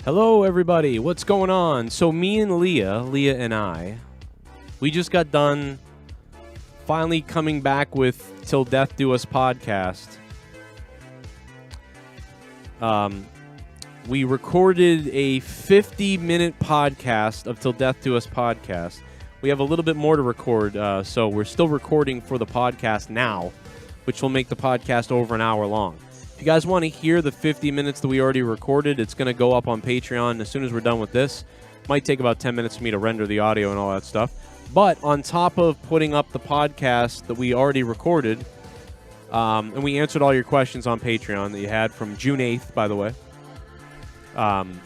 Hello, everybody. What's going on? So me and Leah and I, we just got done finally coming back with Till Death Do Us podcast. We recorded a 50-minute podcast of Till Death Do Us podcast. We have a little bit more to record, so we're still recording for the podcast now, which will make the podcast over an hour long. If you guys want to hear the 50 minutes that we already recorded, it's going to go up on Patreon as soon as we're done with this. Might take about 10 minutes for me to render the audio and all that stuff. But on top of putting up the podcast that we already recorded, and we answered all your questions on Patreon that you had from June 8th, by the way. On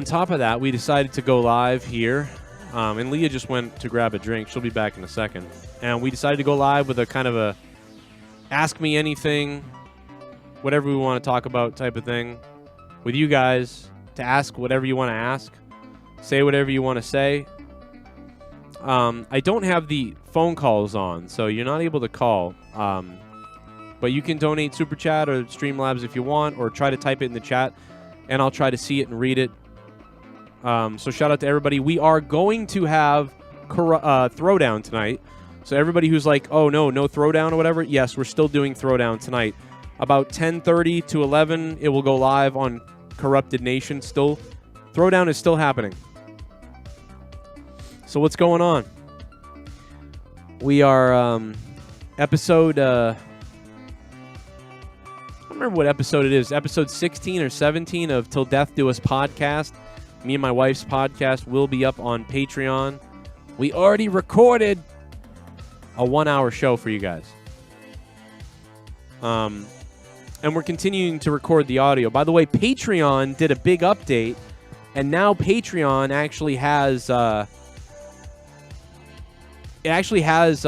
top of that, we decided to go live here. And Leah just went to grab a drink. She'll be back in a second. And we decided to go live with a kind of a ask me anything, whatever we want to talk about type of thing with you guys, to ask whatever you want to ask, say whatever you want to say. I don't have the phone calls on, so you're not able to call. But you can donate Super Chat or Streamlabs if you want, or try to type it in the chat, and I'll try to see it and read it. So shout out to everybody. We are going to have Throwdown tonight. So everybody who's like, oh, no Throwdown or whatever, yes, we're still doing Throwdown tonight. About 10:30 to 11, it will go live on Corrupted Nation still. Throwdown is still happening. So what's going on? We are episode... I don't remember what episode it is. Episode 16 or 17 of Till Death Do Us podcast. Me and my wife's podcast will be up on Patreon. We already recorded a 1-hour show for you guys. And we're continuing to record the audio. By the way, Patreon did a big update, and now Patreon actually has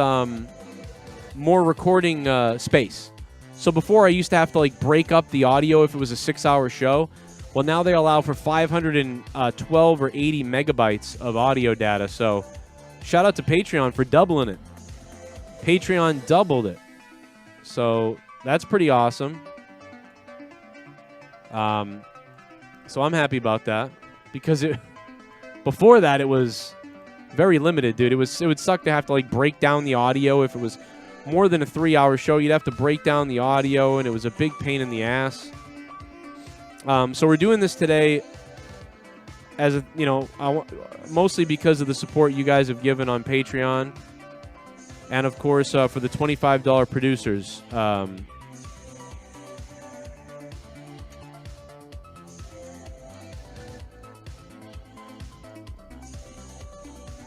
more recording space. So before I used to have to break up the audio if it was a 6-hour show. Well, now they allow for 512 or 80 megabytes of audio data. So shout out to Patreon for doubling it. Patreon doubled it. So that's pretty awesome. So I'm happy about that, because before that it was very limited, dude. It would suck to have to break down the audio. If it was more than a 3-hour show, you'd have to break down the audio, and it was a big pain in the ass. So we're doing this today as mostly because of the support you guys have given on Patreon. And, of course, for the $25 producers.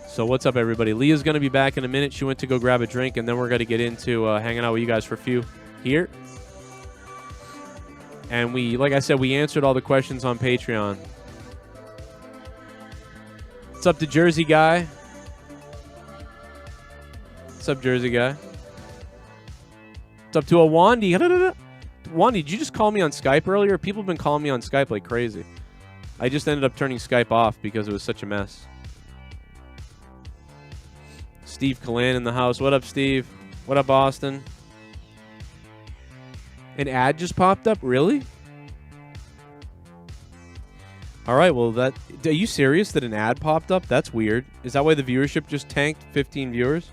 So what's up, everybody? Leah's going to be back in a minute. She went to go grab a drink, and then we're going to get into hanging out with you guys for a few here. And like I said, we answered all the questions on Patreon. What's up to Jersey Guy? What's up, Jersey Guy? What's up to a Wandy? Wandy, did you just call me on Skype earlier? People have been calling me on Skype like crazy. I just ended up turning Skype off because it was such a mess. Steve Kallan in the house. What up, Steve? What up, Austin? An ad just popped up? Really? All right, well, are you serious that an ad popped up? That's weird. Is that why the viewership just tanked 15 viewers?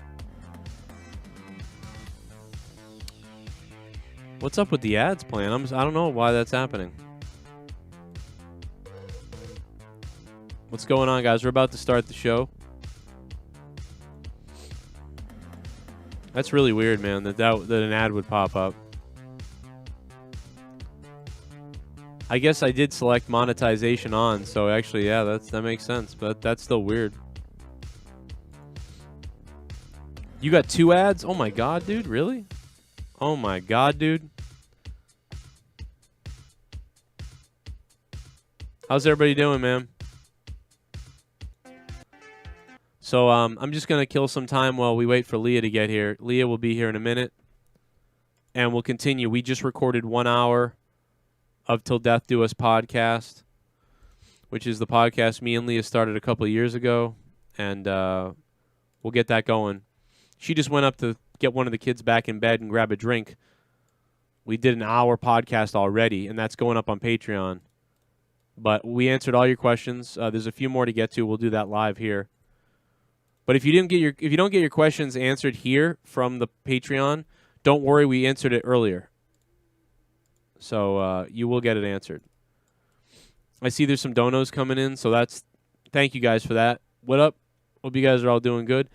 What's up with the ads plan? I don't know why that's happening. What's going on, guys? We're about to start the show. That's really weird, man, that an ad would pop up. I guess I did select monetization on, so actually, yeah, that makes sense, but that's still weird. You got 2 ads? Oh my god, dude, really? Oh my god, dude. How's everybody doing, man? So I'm just going to kill some time while we wait for Leah to get here. Leah will be here in a minute, and we'll continue. We just recorded 1 hour of Till Death Do Us podcast, which is the podcast me and Leah started a couple of years ago, and we'll get that going. She just went up to get one of the kids back in bed and grab a drink. We did an hour podcast already, and that's going up on Patreon. But we answered all your questions. There's a few more to get to. We'll do that live here. But if you don't get your questions answered here from the Patreon, don't worry, we answered it earlier. So you will get it answered. I see there's some donos coming in, so thank you guys for that. What up? Hope you guys are all doing good.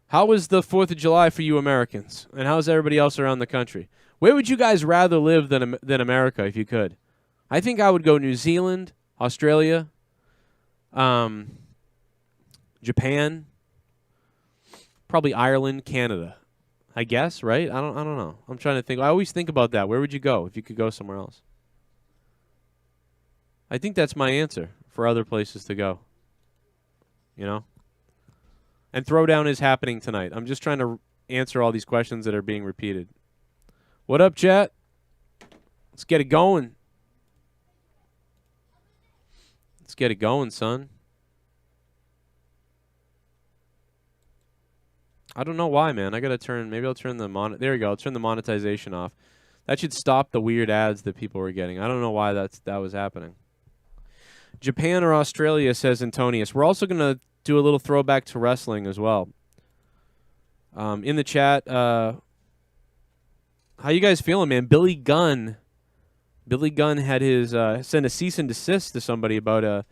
How was the 4th of July for you Americans? And how's everybody else around the country? Where would you guys rather live than America if you could? I think I would go New Zealand, Australia, Japan, probably Ireland, Canada. I guess, right? I don't know. I'm trying to think. I always think about that. Where would you go if you could go somewhere else? I think that's my answer for other places to go. You know? And Throwdown is happening tonight. I'm just trying to answer all these questions that are being repeated. What up, chat? Let's get it going. Let's get it going, son. I don't know why, man. I got to turn... Maybe I'll turn the... There you go. I'll turn the monetization off. That should stop the weird ads that people were getting. I don't know why that was happening. Japan or Australia, says Antonius. We're also going to do a little throwback to wrestling as well. In the chat, how you guys feeling, man? Billy Gunn had his sent a cease and desist to somebody about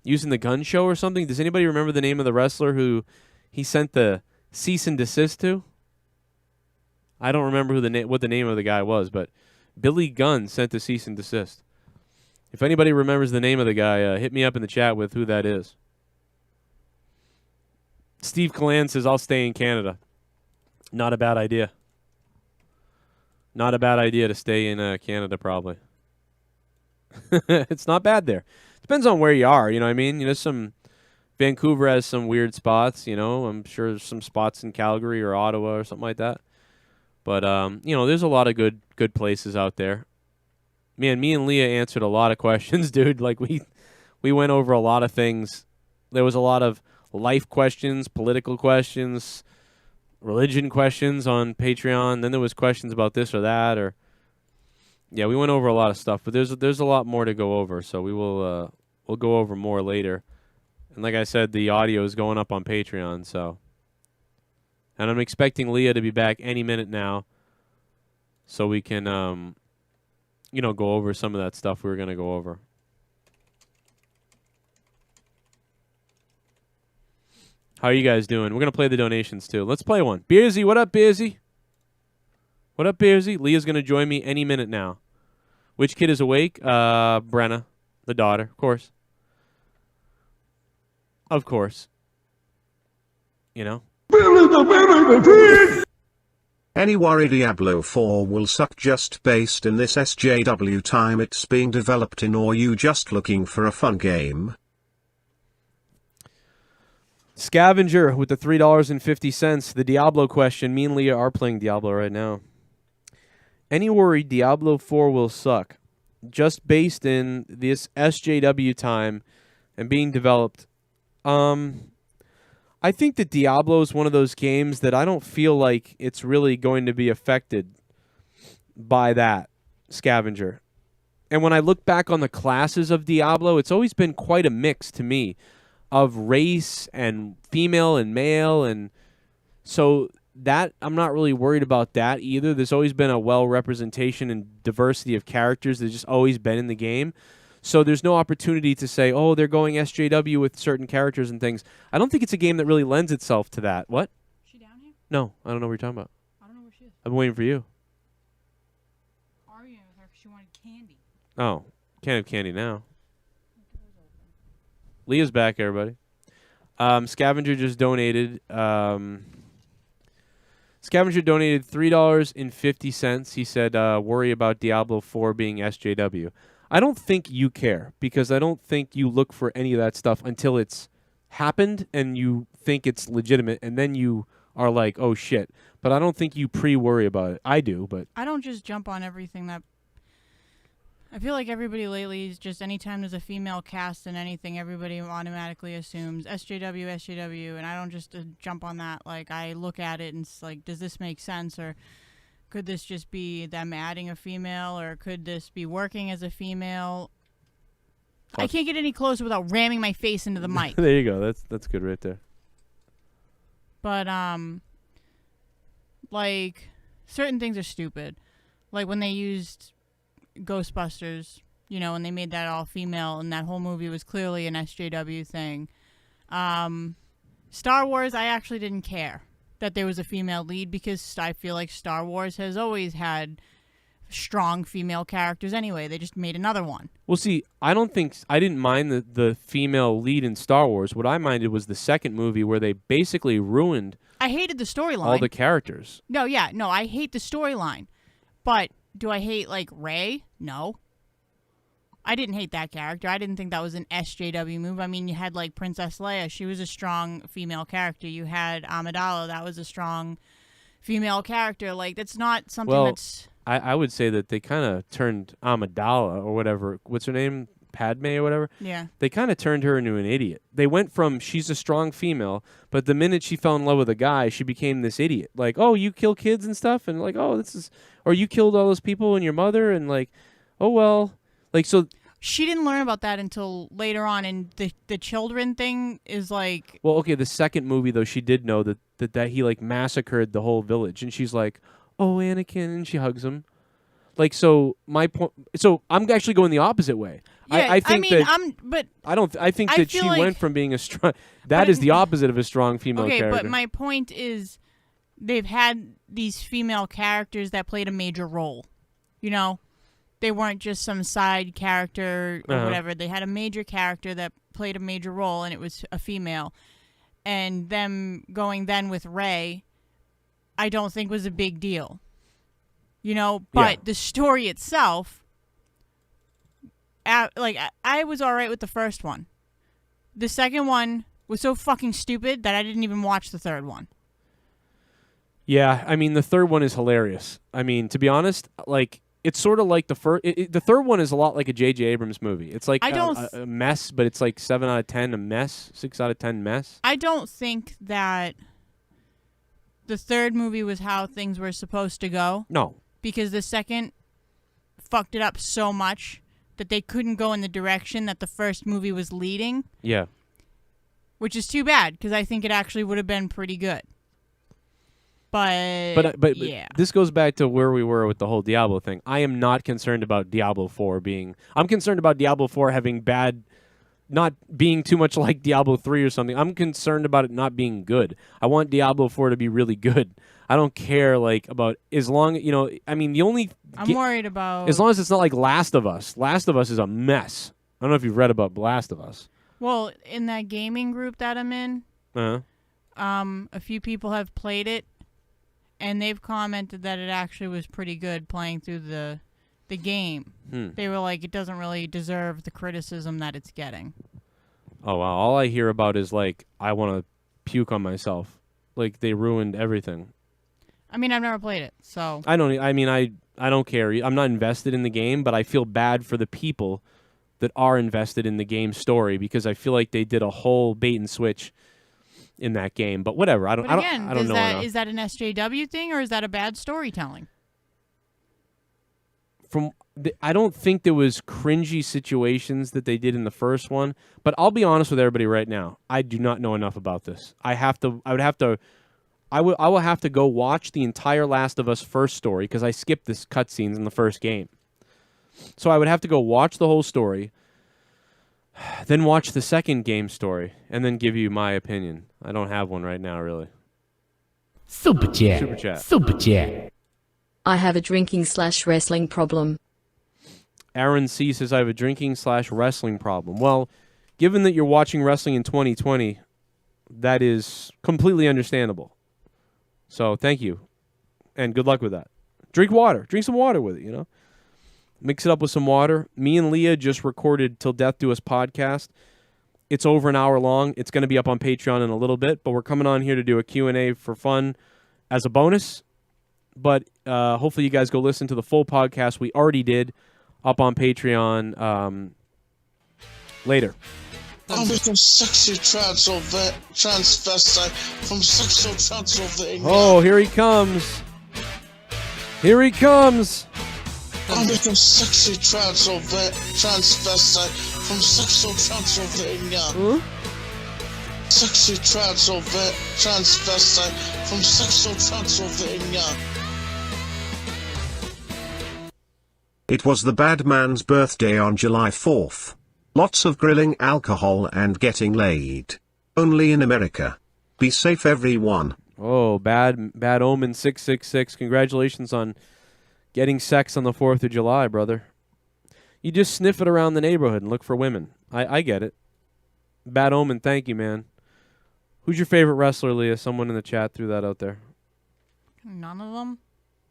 using the gun show or something. Does anybody remember the name of the wrestler who he sent the cease and desist to? I don't remember what the name of the guy was, but Billy Gunn sent the cease and desist. If anybody remembers the name of the guy, hit me up in the chat with who that is. Steve Callan says, I'll stay in Canada. Not a bad idea. Not a bad idea to stay in Canada, probably. It's not bad there. Depends on where you are, you know what I mean? You know, Vancouver has some weird spots, you know. I'm sure there's some spots in Calgary or Ottawa or something like that. But, you know, there's a lot of good places out there. Man, me and Leah answered a lot of questions, dude. Like, we went over a lot of things. There was a lot of life questions, political questions, religion questions on Patreon. Then there was questions about this or that. Yeah, we went over a lot of stuff. But there's a lot more to go over, so we'll go over more later. And like I said, the audio is going up on Patreon, so. And I'm expecting Leah to be back any minute now, so we can, you know, go over some of that stuff we were going to go over. How are you guys doing? We're going to play the donations, too. Let's play one. Beersy, what up, Beersy? What up, Beersy? Leah's going to join me any minute now. Which kid is awake? Brenna, the daughter, of course. Of course. You know? Any worry Diablo 4 will suck just based in this SJW time it's being developed in, or you just looking for a fun game? Scavenger with the $3.50. The Diablo question. Me and Leah are playing Diablo right now. Any worry Diablo 4 will suck just based in this SJW time and being developed? I think that Diablo is one of those games that I don't feel like it's really going to be affected by that, Scavenger. And when I look back on the classes of Diablo, it's always been quite a mix to me of race and female and male. And so that I'm not really worried about that either. There's always been a representation and diversity of characters that's just always been in the game. So there's no opportunity to say, oh, they're going SJW with certain characters and things. I don't think it's a game that really lends itself to that. What? Is she down here? No, I don't know what you're talking about. I don't know where she is. I've been waiting for you. Arguing with her because she wanted candy. Oh, can't have candy now. Leah's back, everybody. Scavenger just donated. Scavenger donated $3.50. He said, worry about Diablo 4 being SJW. I don't think you care, because I don't think you look for any of that stuff until it's happened and you think it's legitimate, and then you are like, oh, shit. But I don't think you pre-worry about it. I do, but... I don't just jump on everything that... I feel like everybody lately is just anytime there's a female cast in anything, everybody automatically assumes SJW, and I don't just jump on that. Like, I look at it and it's like, does this make sense, or... could this just be them adding a female, or could this be working as a female? I can't get any closer without ramming my face into the mic. There you go. That's good right there. But like certain things are stupid. Like when they used Ghostbusters, you know, and they made that all female, and that whole movie was clearly an SJW thing. Star Wars, I actually didn't care that there was a female lead because I feel like Star Wars has always had strong female characters anyway. They just made another one. Well, see, I didn't mind the female lead in Star Wars. What I minded was the second movie where they basically ruined I hated the storyline. all the characters. No, I hate the storyline. But do I hate, like, Rey? No. I didn't hate that character. I didn't think that was an SJW move. I mean, you had, like, Princess Leia. She was a strong female character. You had Amidala. That was a strong female character. Like, that's not something that's... I would say that they kind of turned Amidala or whatever. What's her name? Padme or whatever? Yeah. They kind of turned her into an idiot. They went from she's a strong female, but the minute she fell in love with a guy, she became this idiot. Like, oh, you kill kids and stuff? And like, oh, this is... Or you killed all those people and your mother? And like, oh, well... Like, so... She didn't learn about that until later on, and the children thing is like... Well, okay, the second movie, though, she did know that he, like, massacred the whole village. And she's like, oh, Anakin, and she hugs him. Like, so my point... So I'm actually going the opposite way. Yeah, I think I think that she like, went from being a strong... That is the opposite of a strong female character. Okay, but my point is they've had these female characters that played a major role, you know? They weren't just some side character or whatever. They had a major character that played a major role, and it was a female. And them going then with Rey, I don't think was a big deal. You know, but the story itself, I was all right with the first one. The second one was so fucking stupid that I didn't even watch the third one. Yeah, I mean, the third one is hilarious. I mean, to be honest, like... It's sort of like the first. The third one is a lot like a J.J. Abrams movie. It's like a mess, but it's like 7 out of 10 a mess, 6 out of 10 mess. I don't think that the third movie was how things were supposed to go. No. Because the second fucked it up so much that they couldn't go in the direction that the first movie was leading. Yeah. Which is too bad, because I think it actually would have been pretty good. But yeah. This goes back to where we were with the whole Diablo thing. I am not concerned about Diablo 4 being... I'm concerned about Diablo 4 having bad... Not being too much like Diablo 3 or something. I'm concerned about it not being good. I want Diablo 4 to be really good. I don't care, like, about... As long... You know, I mean, the only... I'm worried about... As long as it's not like Last of Us. Last of Us is a mess. I don't know if you've read about Last of Us. Well, in that gaming group that I'm in, a few people have played it. And they've commented that it actually was pretty good playing through the game. They were like, it doesn't really deserve the criticism that it's getting. Oh, wow. All I hear about is, like, I want to puke on myself. Like, they ruined everything. I mean, I've never played it, so... I don't care. I'm not invested in the game, but I feel bad for the people that are invested in the game story because I feel like they did a whole bait and switch in that game, but whatever. I don't know enough. Is that an SJW thing or is that a bad storytelling? I don't think there was cringy situations that they did in the first one, but I'll be honest with everybody right now. I do not know enough about this. I will have to go watch the entire Last of Us first story because I skipped this cutscenes in the first game. So I would have to go watch the whole story, then watch the second game story, and then give you my opinion. I don't have one right now, really. Super chat. I have a drinking/wrestling problem. Aaron C. says, I have a drinking/wrestling problem. Well, given that you're watching wrestling in 2020, that is completely understandable. So thank you, and good luck with that. Drink water. Drink some water with it, you know? Mix it up with some water. Me and Leah just recorded Till Death Do Us podcast. It's over an hour long. It's going to be up on Patreon in a little bit, but we're coming on here to do a Q&A for fun as a bonus. But hopefully you guys go listen to the full podcast we already did up on Patreon later. I'm just a sexy transvestite from sexual Transylvania. Oh, here he comes. Here he comes. I'm just a sexy transvestite from sexual Transylvania. Sexy transvestite from sexual Transylvania. It was the bad man's birthday on July 4th. Lots of grilling, alcohol and getting laid. Only in America. Be safe, everyone. Oh, bad omen 666. Congratulations on getting sex on the 4th of July, brother. You just sniff it around the neighborhood and look for women. I get it. Bad omen, thank you, man. Who's your favorite wrestler, Leah? Someone in the chat threw that out there. None of them?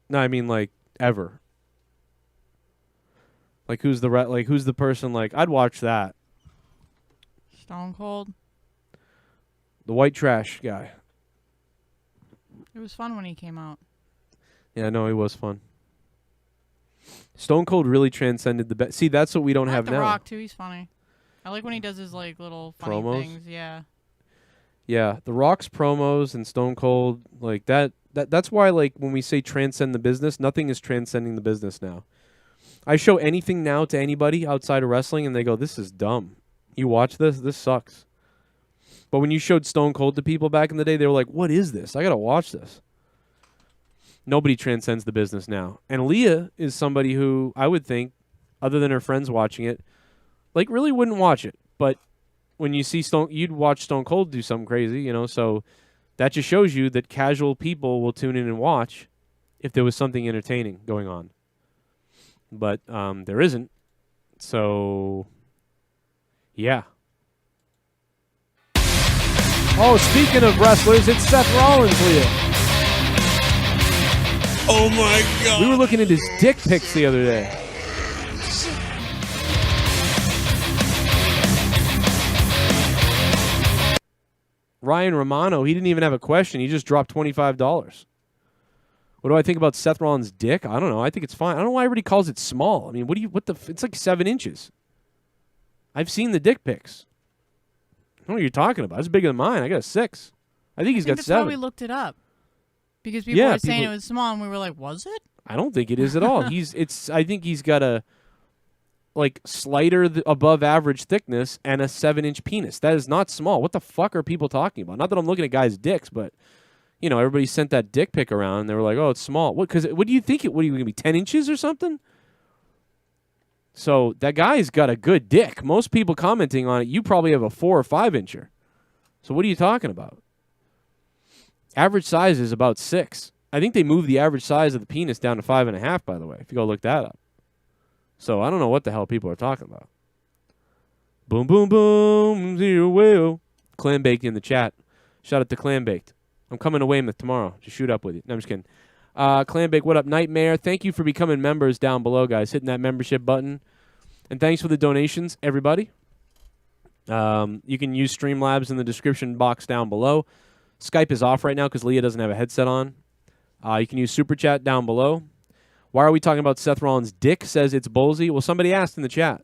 No, I mean like ever. Like who's the person like I'd watch that? Stone Cold. The white trash guy. It was fun when he came out. Yeah, no, he was fun. Stone Cold really transcended the best. See, that's what we don't have The now. Rock too. He's funny. I like when he does his like little funny Promos? things. Yeah. Yeah, The Rock's promos and Stone Cold, like that's why, like, when we say transcend the business, nothing is transcending the business now. I show anything now to anybody outside of wrestling, and they go, this is dumb. You watch this? This sucks. But when you showed Stone Cold to people back in the day, they were like, what is this? I got to watch this. Nobody transcends the business now. And Leah is somebody who I would think, other than her friends watching it, like, really wouldn't watch it. But when you see you'd watch Stone Cold do something crazy, you know, so that just shows you that casual people will tune in and watch if there was something entertaining going on. But there isn't. So, yeah. Oh, speaking of wrestlers, it's Seth Rollins, Leah. Oh my God. We were looking at his dick pics the other day. Ryan Romano, he didn't even have a question. He just dropped $25. What do I think about Seth Rollins' dick? I don't know. I think it's fine. I don't know why everybody calls it small. I mean, it's like 7 inches. I've seen the dick pics. I don't know what you're talking about. It's bigger than mine. I got a 6. I think he's got 7. That's why we looked it up. Because people were saying it was small, and we were like, was it? I don't think it is at all. I think he's got a slighter above average thickness and a 7-inch penis. That is not small. What the fuck are people talking about? Not that I'm looking at guys' dicks, but you know, everybody sent that dick pic around and they were like, "Oh, it's small." What do you think what are you going to be 10 inches or something? So, that guy's got a good dick. Most people commenting on it, you probably have a 4 or 5 incher. So, what are you talking about? Average size is about 6. I think they moved the average size of the penis down to 5.5, by the way, if you go look that up. So I don't know what the hell people are talking about. Boom, boom, boom, zero will. Clam Baked in the chat. Shout out to Clam Baked. I'm coming to Weymouth tomorrow to shoot up with you. No, I'm just kidding. Clam Baked, what up? Nightmare. Thank you for becoming members down below, guys. Hitting that membership button. And thanks for the donations, everybody. You can use Streamlabs in the description box down below. Skype is off right now because Leah doesn't have a headset on. You can use Super Chat down below. Why are we talking about Seth Rollins' dick, says ItsBulzie? Well, somebody asked in the chat.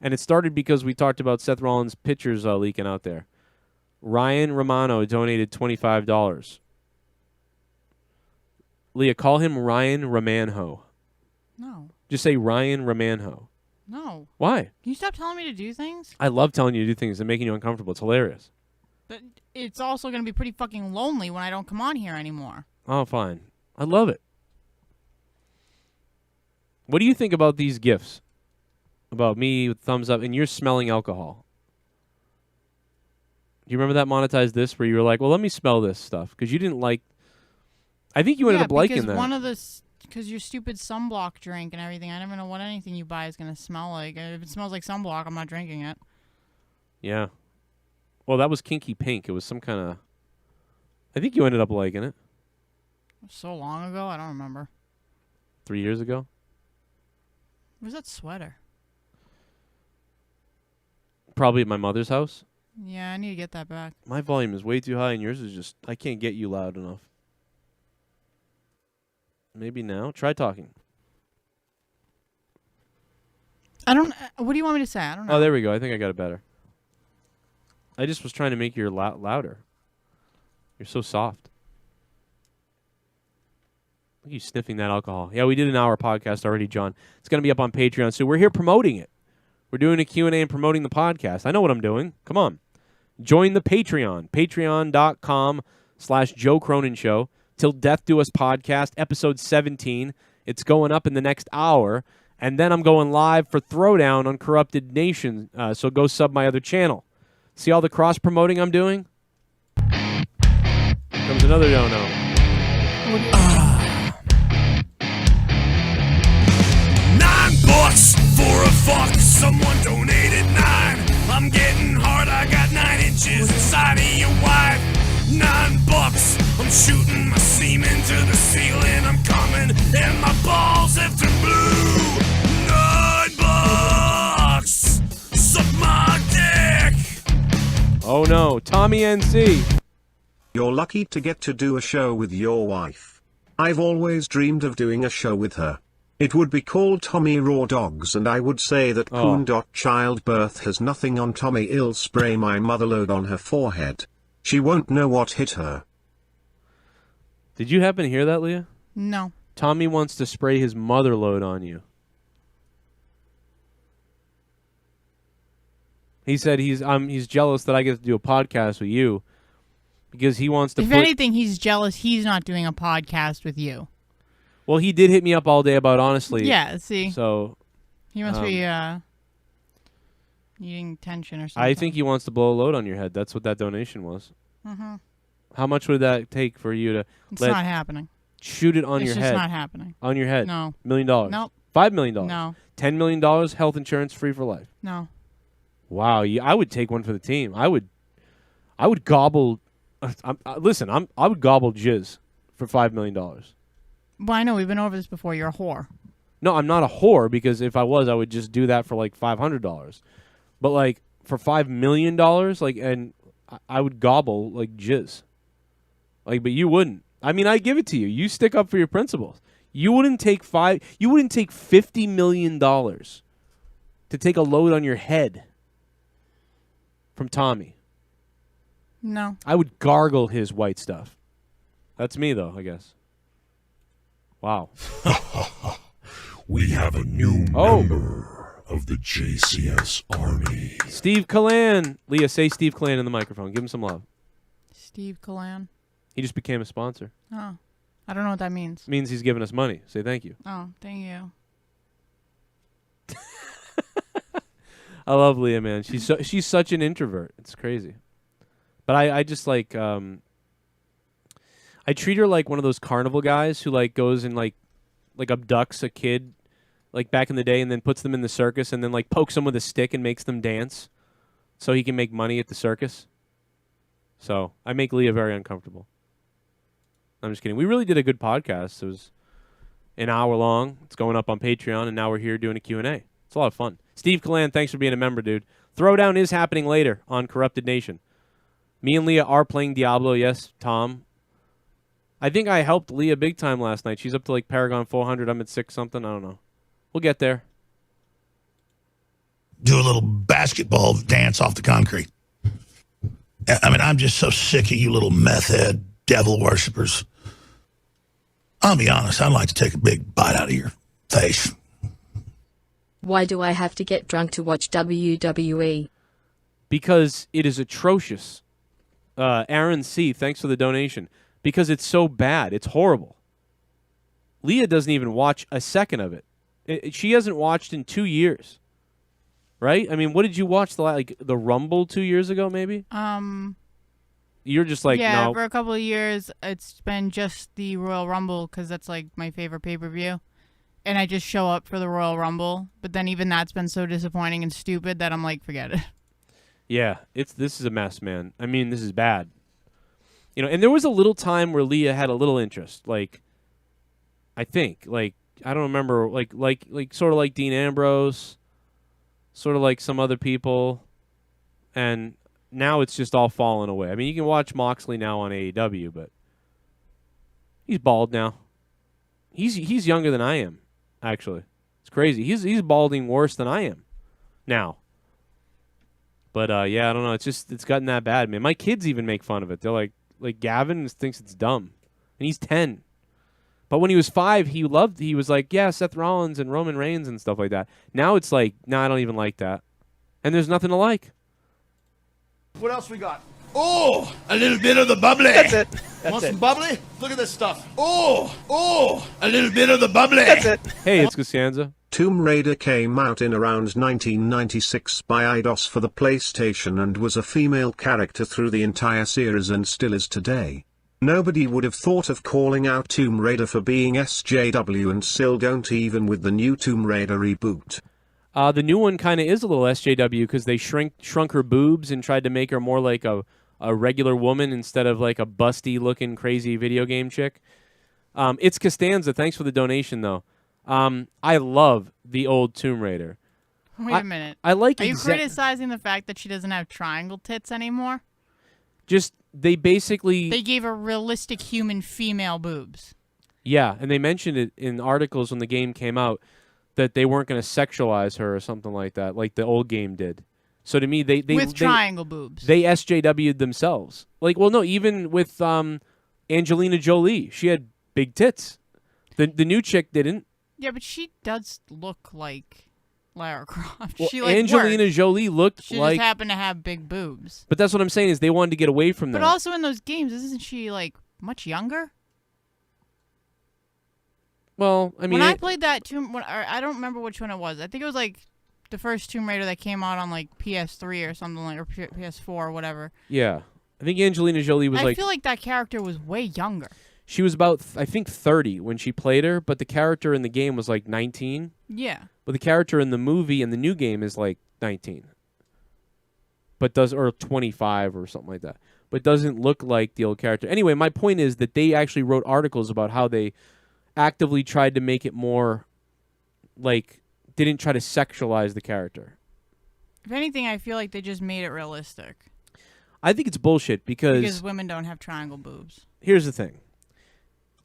And it started because we talked about Seth Rollins' pictures leaking out there. Ryan Romano donated $25. Leah, call him Ryan Romanho. No. Just say Ryan Romanho. No. Why? Can you stop telling me to do things? I love telling you to do things and making you uncomfortable. It's hilarious. But it's also going to be pretty fucking lonely when I don't come on here anymore. Oh, fine. I love it. What do you think about these gifts? About me with thumbs up and you're smelling alcohol? Do you remember that monetized this where you were like, well, let me smell this stuff? Because you didn't like... I think you ended up liking that. Because your stupid sunblock drink and everything, I never know what anything you buy is going to smell like. If it smells like sunblock, I'm not drinking it. Yeah. Well, that was Kinky Pink. It was some kind of... I think you ended up liking it. So long ago, I don't remember. 3 years ago? Where's that sweater? Probably at my mother's house. Yeah, I need to get that back. My volume is way too high and yours is just... I can't get you loud enough. Maybe now. Try talking. I don't... What do you want me to say? I don't know. Oh, there we go. I think I got it better. I just was trying to make you louder. You're so soft. Look at you sniffing that alcohol. Yeah, we did an hour podcast already, John. It's going to be up on Patreon. So we're here promoting it. We're doing a Q&A and promoting the podcast. I know what I'm doing. Come on. Join the Patreon. Patreon.com/Joe Cronin Show. Till Death Do Us podcast, episode 17. It's going up in the next hour. And then I'm going live for Throwdown on Corrupted Nation. So go sub my other channel. See all the cross-promoting I'm doing? Comes another dono. $9 for a fuck. Someone donated 9. I'm getting hard. I got 9 inches inside of your wife. $9. I'm shooting my semen to the ceiling. I'm coming and my balls have turned blue. $9. Suck my dick. Oh no, Tommy NC. You're lucky to get to do a show with your wife. I've always dreamed of doing a show with her. It would be called Tommy Raw Dogs, and I would say that Childbirth has nothing on Tommy. I'll spray my motherload on her forehead. She won't know what hit her. Did you happen to hear that, Leah? No. Tommy wants to spray his motherload on you. He said he's jealous that I get to do a podcast with you because he wants to. If anything, he's jealous he's not doing a podcast with you. Well, he did hit me up all day about honestly. Yeah, see. So he must be needing tension or something. I think he wants to blow a load on your head. That's what that donation was. Mm-hmm. How much would that take for you to It's not happening. Shoot it on your head? It's just not happening. On your head? No. $1 million? Nope. $5 million? No. $10 million, health insurance free for life? No. Wow, I would take one for the team. I would gobble. Listen, I would gobble jizz for $5 million. Well, I know we've been over this before. You're a whore. No, I'm not a whore because if I was, I would just do that for like $500. But like for $5 million, like, and I would gobble like jizz. Like, but you wouldn't. I mean, I give it to you. You stick up for your principles. You wouldn't take $50 million to take a load on your head from Tommy. No. I would gargle his white stuff. That's me, though, I guess. Wow. We have a new member of the JCS Army. Steve Callan. Leah, say Steve Callan in the microphone. Give him some love. Steve Callan. He just became a sponsor. Oh. I don't know what that means. It means he's giving us money. Say thank you. Oh, thank you. I love Leah, man. She's such an introvert. It's crazy. But I just like I treat her like one of those carnival guys who like goes and like abducts a kid like back in the day and then puts them in the circus and then like pokes them with a stick and makes them dance so he can make money at the circus. So I make Leah very uncomfortable. I'm just kidding. We really did a good podcast. It was an hour long. It's going up on Patreon, and now we're here doing a Q&A. It's a lot of fun. Steve Callan, thanks for being a member, dude. Throwdown is happening later on Corrupted Nation. Me and Leah are playing Diablo. Yes, Tom. I think I helped Leah big time last night. She's up to like Paragon 400. I'm at 6 something. I don't know. We'll get there. Do a little basketball dance off the concrete. I mean, I'm just so sick of you little meth head devil worshippers. I'll be honest, I'd like to take a big bite out of your face. Why do I have to get drunk to watch WWE? Because it is atrocious. Aaron C., thanks for the donation. Because it's so bad. It's horrible. Leah doesn't even watch a second of it. She hasn't watched in 2 years. Right? I mean, what did you watch the Rumble 2 years ago, maybe? You're just like, yeah, no. for a couple of years, it's been just the Royal Rumble because that's like my favorite pay-per-view. And I just show up for the Royal Rumble. But then even that's been so disappointing and stupid that I'm like, forget it. Yeah, this is a mess, man. I mean, this is bad. You know, and there was a little time where Leah had a little interest. Like, I think, like, I don't remember, like sort of like Dean Ambrose, sort of like some other people. And now it's just all fallen away. I mean, you can watch Moxley now on AEW, but he's bald now. He's younger than I am, actually. It's crazy. He's balding worse than I am now. But yeah, I don't know. It's gotten that bad, man. My kids even make fun of it. They're like Gavin thinks it's dumb, and he's 10. But when he was 5, he was like, yeah, Seth Rollins and Roman Reigns and stuff like that. Now it's like, no, I don't even like that. And there's nothing to like. What else we got? Oh, a little bit of the bubbly. That's it. Want some bubbly? Look at this stuff. Oh, a little bit of the bubbly. That's it. Hey, it's Costanza. Tomb Raider came out in around 1996 by Eidos for the PlayStation and was a female character through the entire series and still is today. Nobody would have thought of calling out Tomb Raider for being SJW and still don't even with the new Tomb Raider reboot. The new one kind of is a little SJW because they shrunk her boobs and tried to make her more like a regular woman instead of like a busty-looking crazy video game chick. It's Costanza. Thanks for the donation, though. I love the old Tomb Raider. Wait a minute. I like. Are you criticizing the fact that she doesn't have triangle tits anymore? Just they basically they gave her realistic human female boobs. Yeah, and they mentioned it in articles when the game came out that they weren't going to sexualize her or something like that, like the old game did. So to me, they with triangle boobs. They SJW'd themselves. Like, well, no, even with Angelina Jolie, she had big tits. The new chick didn't. Yeah, but she does look like Lara Croft. Well, she like Angelina Jolie looked she like. She just happened to have big boobs. But that's what I'm saying is they wanted to get away from that. But also in those games, isn't she like much younger? Well, I mean, when I played that I don't remember which one it was. I think it was like the first Tomb Raider that came out on like PS3 or something like, or PS4 or whatever. Yeah, I think Angelina Jolie was I like. feel like that character was way younger. She was about, I think, 30 when she played her, but the character in the game was like 19. Yeah. But the character in the movie and the new game is like 19. Or 25 or something like that. But doesn't look like the old character. Anyway, my point is that they actually wrote articles about how they actively tried to make it more, like, didn't try to sexualize the character. If anything, I feel like they just made it realistic. I think it's bullshit because women don't have triangle boobs. Here's the thing.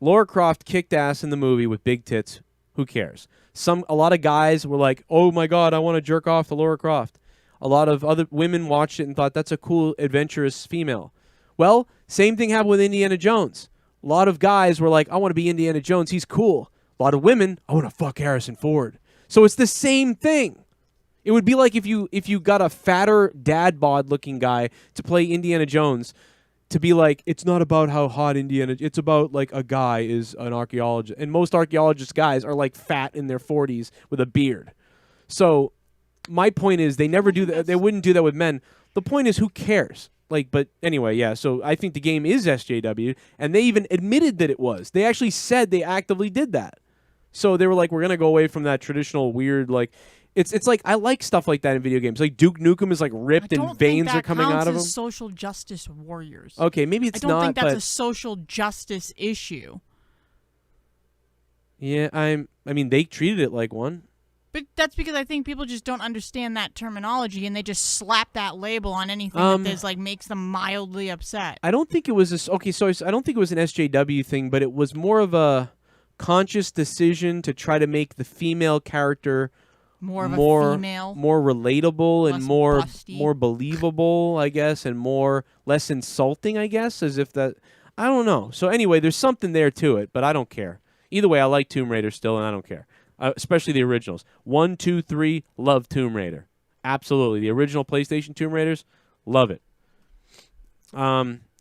Lara Croft kicked ass in the movie with big tits. Who cares? A lot of guys were like, "Oh my God, I want to jerk off to Lara Croft." A lot of other women watched it and thought that's a cool, adventurous female. Well, same thing happened with Indiana Jones. A lot of guys were like, "I want to be Indiana Jones. He's cool." A lot of women, "I want to fuck Harrison Ford." So it's the same thing. It would be like if you got a fatter dad bod looking guy to play Indiana Jones. To be like, it's not about how hot Indiana, it's about like a guy is an archaeologist. And most archaeologist guys are like fat in their 40s with a beard. So my point is they never do that. They wouldn't do that with men. The point is who cares? Like, but anyway, yeah. So I think the game is SJW and they even admitted that it was. They actually said they actively did that. So they were like, we're going to go away from that traditional weird, like, It's like I like stuff like that in video games. Like Duke Nukem is like ripped and veins are coming out of him. Social justice warriors. Okay, maybe it's not. I don't think that's a social justice issue. Yeah, I mean they treated it like one. But that's because I think people just don't understand that terminology and they just slap that label on anything that is like makes them mildly upset. I don't think it was I don't think it was an SJW thing, but it was more of a conscious decision to try to make the female character more relatable and more believable, I guess, and less insulting, I guess, as if that I don't know. So anyway, there's something there to it, but I don't care. Either way, I like Tomb Raider still, and I don't care. Especially the originals. 1, 2, 3, love Tomb Raider. Absolutely. The original PlayStation Tomb Raiders, love it.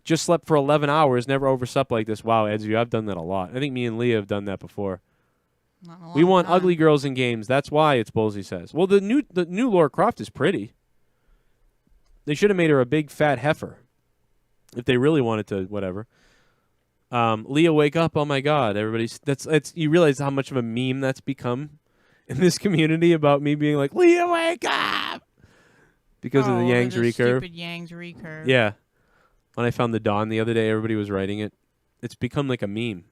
Just slept for 11 hours, never overslept like this. Wow, Edzu, I've done that a lot. I think me and Leah have done that before. We want ugly girls in games. That's why ItsBulzie says. Well, the new Lara Croft is pretty. They should have made her a big fat heifer. If they really wanted to, whatever. Leah, wake up! Oh my God, everybody's you realize how much of a meme that's become in this community about me being like, Leah, wake up, because of the Yang's recurve. Stupid Yang's recurve. Yeah, when I found the Dawn the other day, everybody was writing it. It's become like a meme.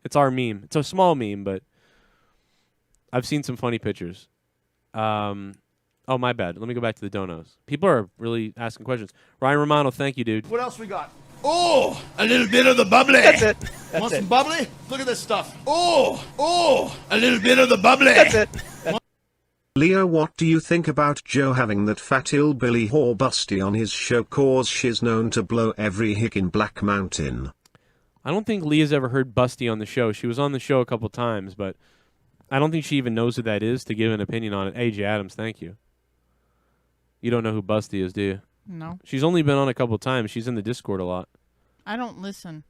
It's our meme. It's a small meme, but I've seen some funny pictures. Oh, my bad. Let me go back to the donos. People are really asking questions. Ryan Romano, thank you, dude. What else we got? Oh, a little bit of the bubbly. That's it. Want some bubbly? Look at this stuff. Oh, a little bit of the bubbly. That's it. Leah, what do you think about Joe having that fat hillbilly whore Busty on his show cause she's known to blow every hick in Black Mountain? I don't think Leah's ever heard Busty on the show. She was on the show a couple times, but I don't think she even knows who that is to give an opinion on it. AJ Adams, thank you. You don't know who Busty is, do you? No. She's only been on a couple times. She's in the Discord a lot. I don't listen.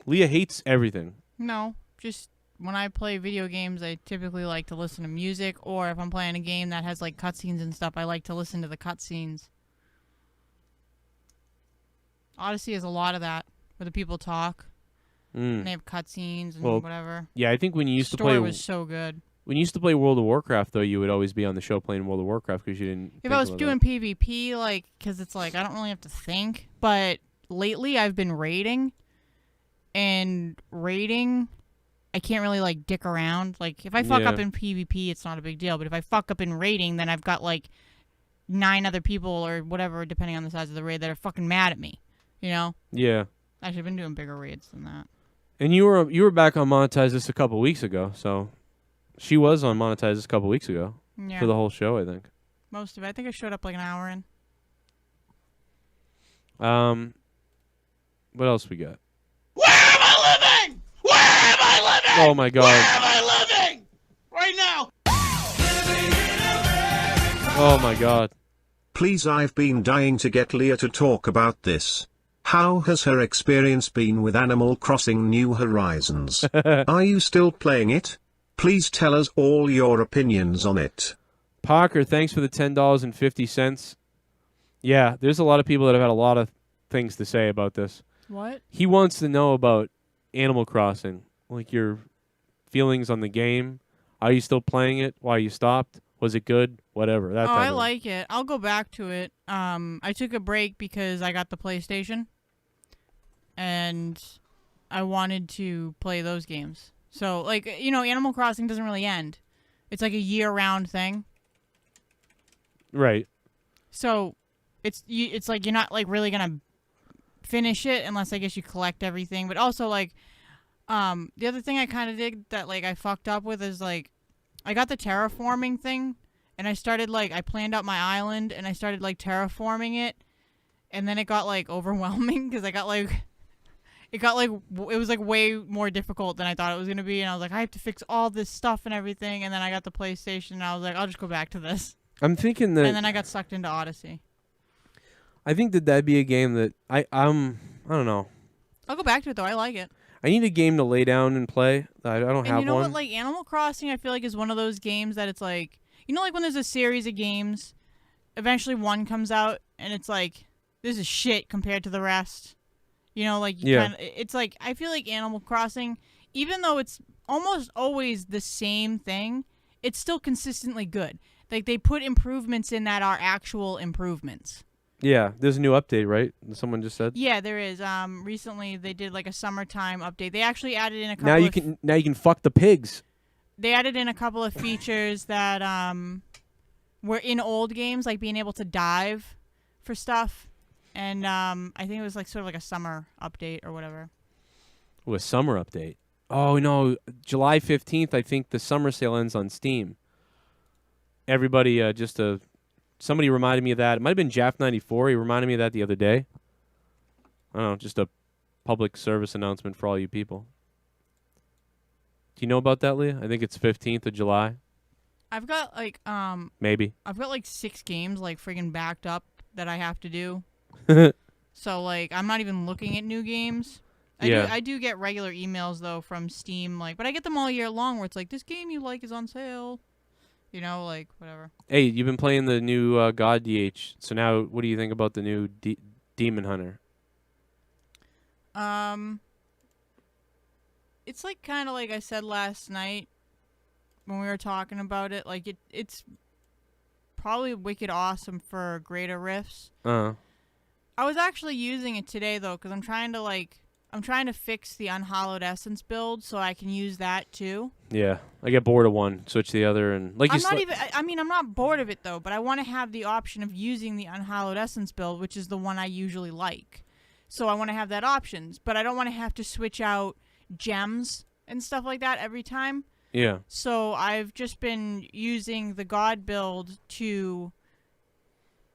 Leah hates everything. No, just when I play video games, I typically like to listen to music, or if I'm playing a game that has like cutscenes and stuff, I like to listen to the cutscenes. Odyssey has a lot of that, where the people talk, and they have cutscenes and whatever. Yeah, I think when you used the to play, story was so good. When you used to play World of Warcraft, though, you would always be on the show playing World of Warcraft because you didn't. If I was doing PvP, like, because it's like I don't really have to think. But lately, I've been raiding, and raiding, I can't really like dick around. Like, if I fuck up in PvP, it's not a big deal. But if I fuck up in raiding, then I've got like 9 other people or whatever, depending on the size of the raid, that are fucking mad at me. You know? Yeah. Actually, I've been doing bigger raids than that. And you were back on Monetize this a couple weeks ago, so she was on Monetize this a couple weeks ago for the whole show, I think. Most of it. I think I showed up like an hour in. What else we got? Where am I living? Where am I living? Oh my God! Where am I living? Right now. Oh my God! Please, I've been dying to get Leah to talk about this. How has her experience been with Animal Crossing New Horizons? Are you still playing it? Please tell us all your opinions on it. Parker, thanks for the $10.50. Yeah, there's a lot of people that have had a lot of things to say about this. What? He wants to know about Animal Crossing, like your feelings on the game. Are you still playing it? Why you stopped? Was it good? Whatever. That I like it. I'll go back to it. I took a break because I got the PlayStation, and I wanted to play those games. So, like, you know, Animal Crossing doesn't really end. It's like a year-round thing. Right. So, it's like you're not like really gonna finish it unless I guess you collect everything. But also, like, the other thing I kind of did that like I fucked up with is like I got the terraforming thing, and I started like I planned out my island, and I started like terraforming it, and then it got like overwhelming because I got like. It was like way more difficult than I thought it was gonna be, and I was like, I have to fix all this stuff and everything, and then I got the PlayStation, and I was like, I'll just go back to this. I'm thinking that, and then I got sucked into Odyssey. I think that'd be a game that I don't know. I'll go back to it though. I like it. I need a game to lay down and play. I don't have one. You know what? Like Animal Crossing, I feel like is one of those games that it's like, you know, like when there's a series of games, eventually one comes out, and it's like, this is shit compared to the rest. You know, like, it's like, I feel like Animal Crossing, even though it's almost always the same thing, it's still consistently good. Like, they put improvements in that are actual improvements. Yeah, there's a new update, right? Someone just said. Yeah, there is. Recently they did like a summertime update. They actually added in a couple. Now you can fuck the pigs. They added in a couple of features that were in old games, like being able to dive for stuff. And I think it was like sort of like a summer update or whatever. Oh, a summer update. Oh, no. July 15th, I think the summer sale ends on Steam. Everybody, somebody reminded me of that. It might have been Jaff94. He reminded me of that the other day. I don't know, just a public service announcement for all you people. Do you know about that, Leah? I think it's 15th of July. I've got like maybe. I've got like 6 games like friggin' backed up that I have to do. So like I'm not even looking at new games. I do get regular emails though from Steam, like, but I get them all year long where it's like, this game you like is on sale. You know, like whatever. Hey, you've been playing the new God DH. So now, what do you think about the new Demon Hunter? It's like kind of like I said last night when we were talking about it. Like it's probably wicked awesome for greater rifts. I was actually using it today though, because I'm trying to fix the unhallowed essence build so I can use that too. Yeah, I get bored of one, switch to the other, and like I'm not bored of it though, but I want to have the option of using the unhallowed essence build, which is the one I usually like. So I want to have that options, but I don't want to have to switch out gems and stuff like that every time. Yeah. So I've just been using the God build to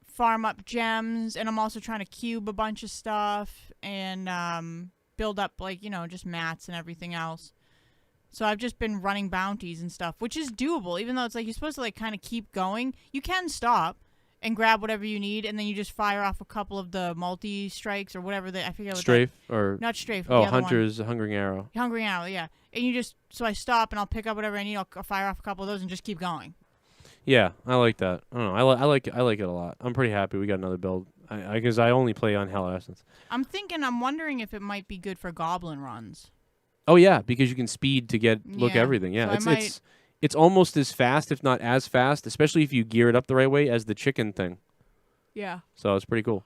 farm up gems, and I'm also trying to cube a bunch of stuff, and build up, like, you know, just mats and everything else. So I've just been running bounties and stuff, which is doable, even though it's like you're supposed to like kind of keep going. You can stop and grab whatever you need, and then you just fire off a couple of the multi-strikes or whatever. I forget what Strafe or... Not strafe. Oh, the other Hunter's one. Hungering Arrow. Hungering Arrow, yeah. And you just... So I stop, and I'll pick up whatever I need. I'll fire off a couple of those and just keep going. Yeah, I like that. I don't know. I like it a lot. I'm pretty happy we got another build. Because I only play on Hell Essence. I'm wondering if it might be good for Goblin runs. Oh, yeah, because you can speed to look everything. Yeah, so it's almost as fast, if not as fast, especially if you gear it up the right way, as the chicken thing. Yeah. So it's pretty cool.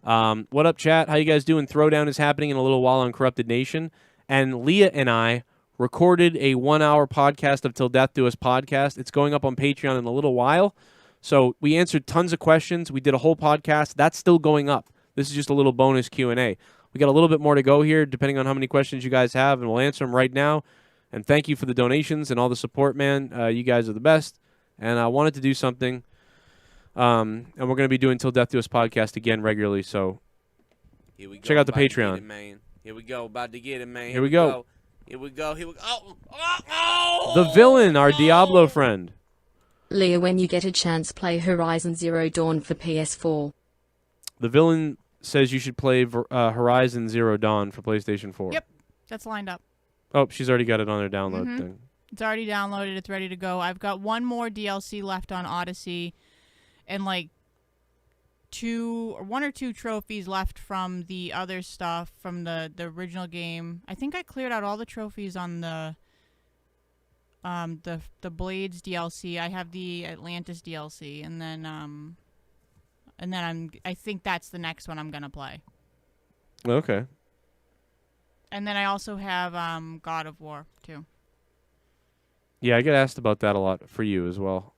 What up, chat? How you guys doing? Throwdown is happening in a little while on Corrupted Nation. And Leah and I recorded a 1-hour podcast of Till Death Do Us podcast. It's going up on Patreon in a little while. So we answered tons of questions. We did a whole podcast. That's still going up. This is just a little bonus Q&A. We got a little bit more to go here, depending on how many questions you guys have, and we'll answer them right now. And thank you for the donations and all the support, man. You guys are the best. And I wanted to do something. And we're going to be doing Till Death Do Us podcast again regularly. So Here we go, check out the about to Patreon. get it, man. Here we go. About to get it, man. Here we go. Here we go. Here we go. Oh, the villain, our Diablo friend. Leah, when you get a chance, play Horizon Zero Dawn for PS4. The villain says you should play Horizon Zero Dawn for PlayStation 4. Yep, that's lined up. Oh, she's already got it on their download thing. It's already downloaded. It's ready to go. I've got one more DLC left on Odyssey, and like one or two trophies left from the other stuff from the original game. I think I cleared out all the trophies on the Blades DLC. I have the Atlantis DLC, and then I think that's the next one I'm gonna play. Okay. And then I also have God of War too. Yeah, I get asked about that a lot for you as well.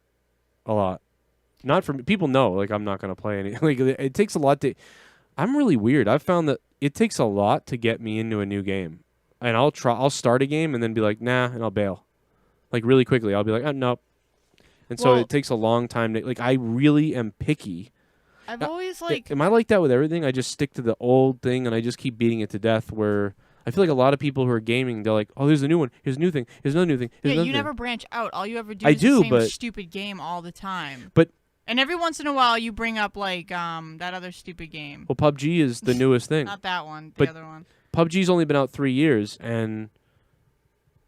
A lot. Not for me. People know, like, I'm not gonna play any. Like, it takes a lot to. I'm really weird. I've found that it takes a lot to get me into a new game, and I'll start a game and then be like, nah, and I'll bail. Like, really quickly, I'll be like, oh, nope. And so it takes a long time to, like, I really am picky. I've always, like... Am I like that with everything? I just stick to the old thing, and I just keep beating it to death, where I feel like a lot of people who are gaming, they're like, oh, there's a new one. Here's a new thing. Here's another new thing. Here's another you thing. never branch out. All you ever do is the same stupid game all the time. And every once in a while, you bring up, like, that other stupid game. Well, PUBG is the newest thing. Not that one. The other one. PUBG's only been out 3 years, and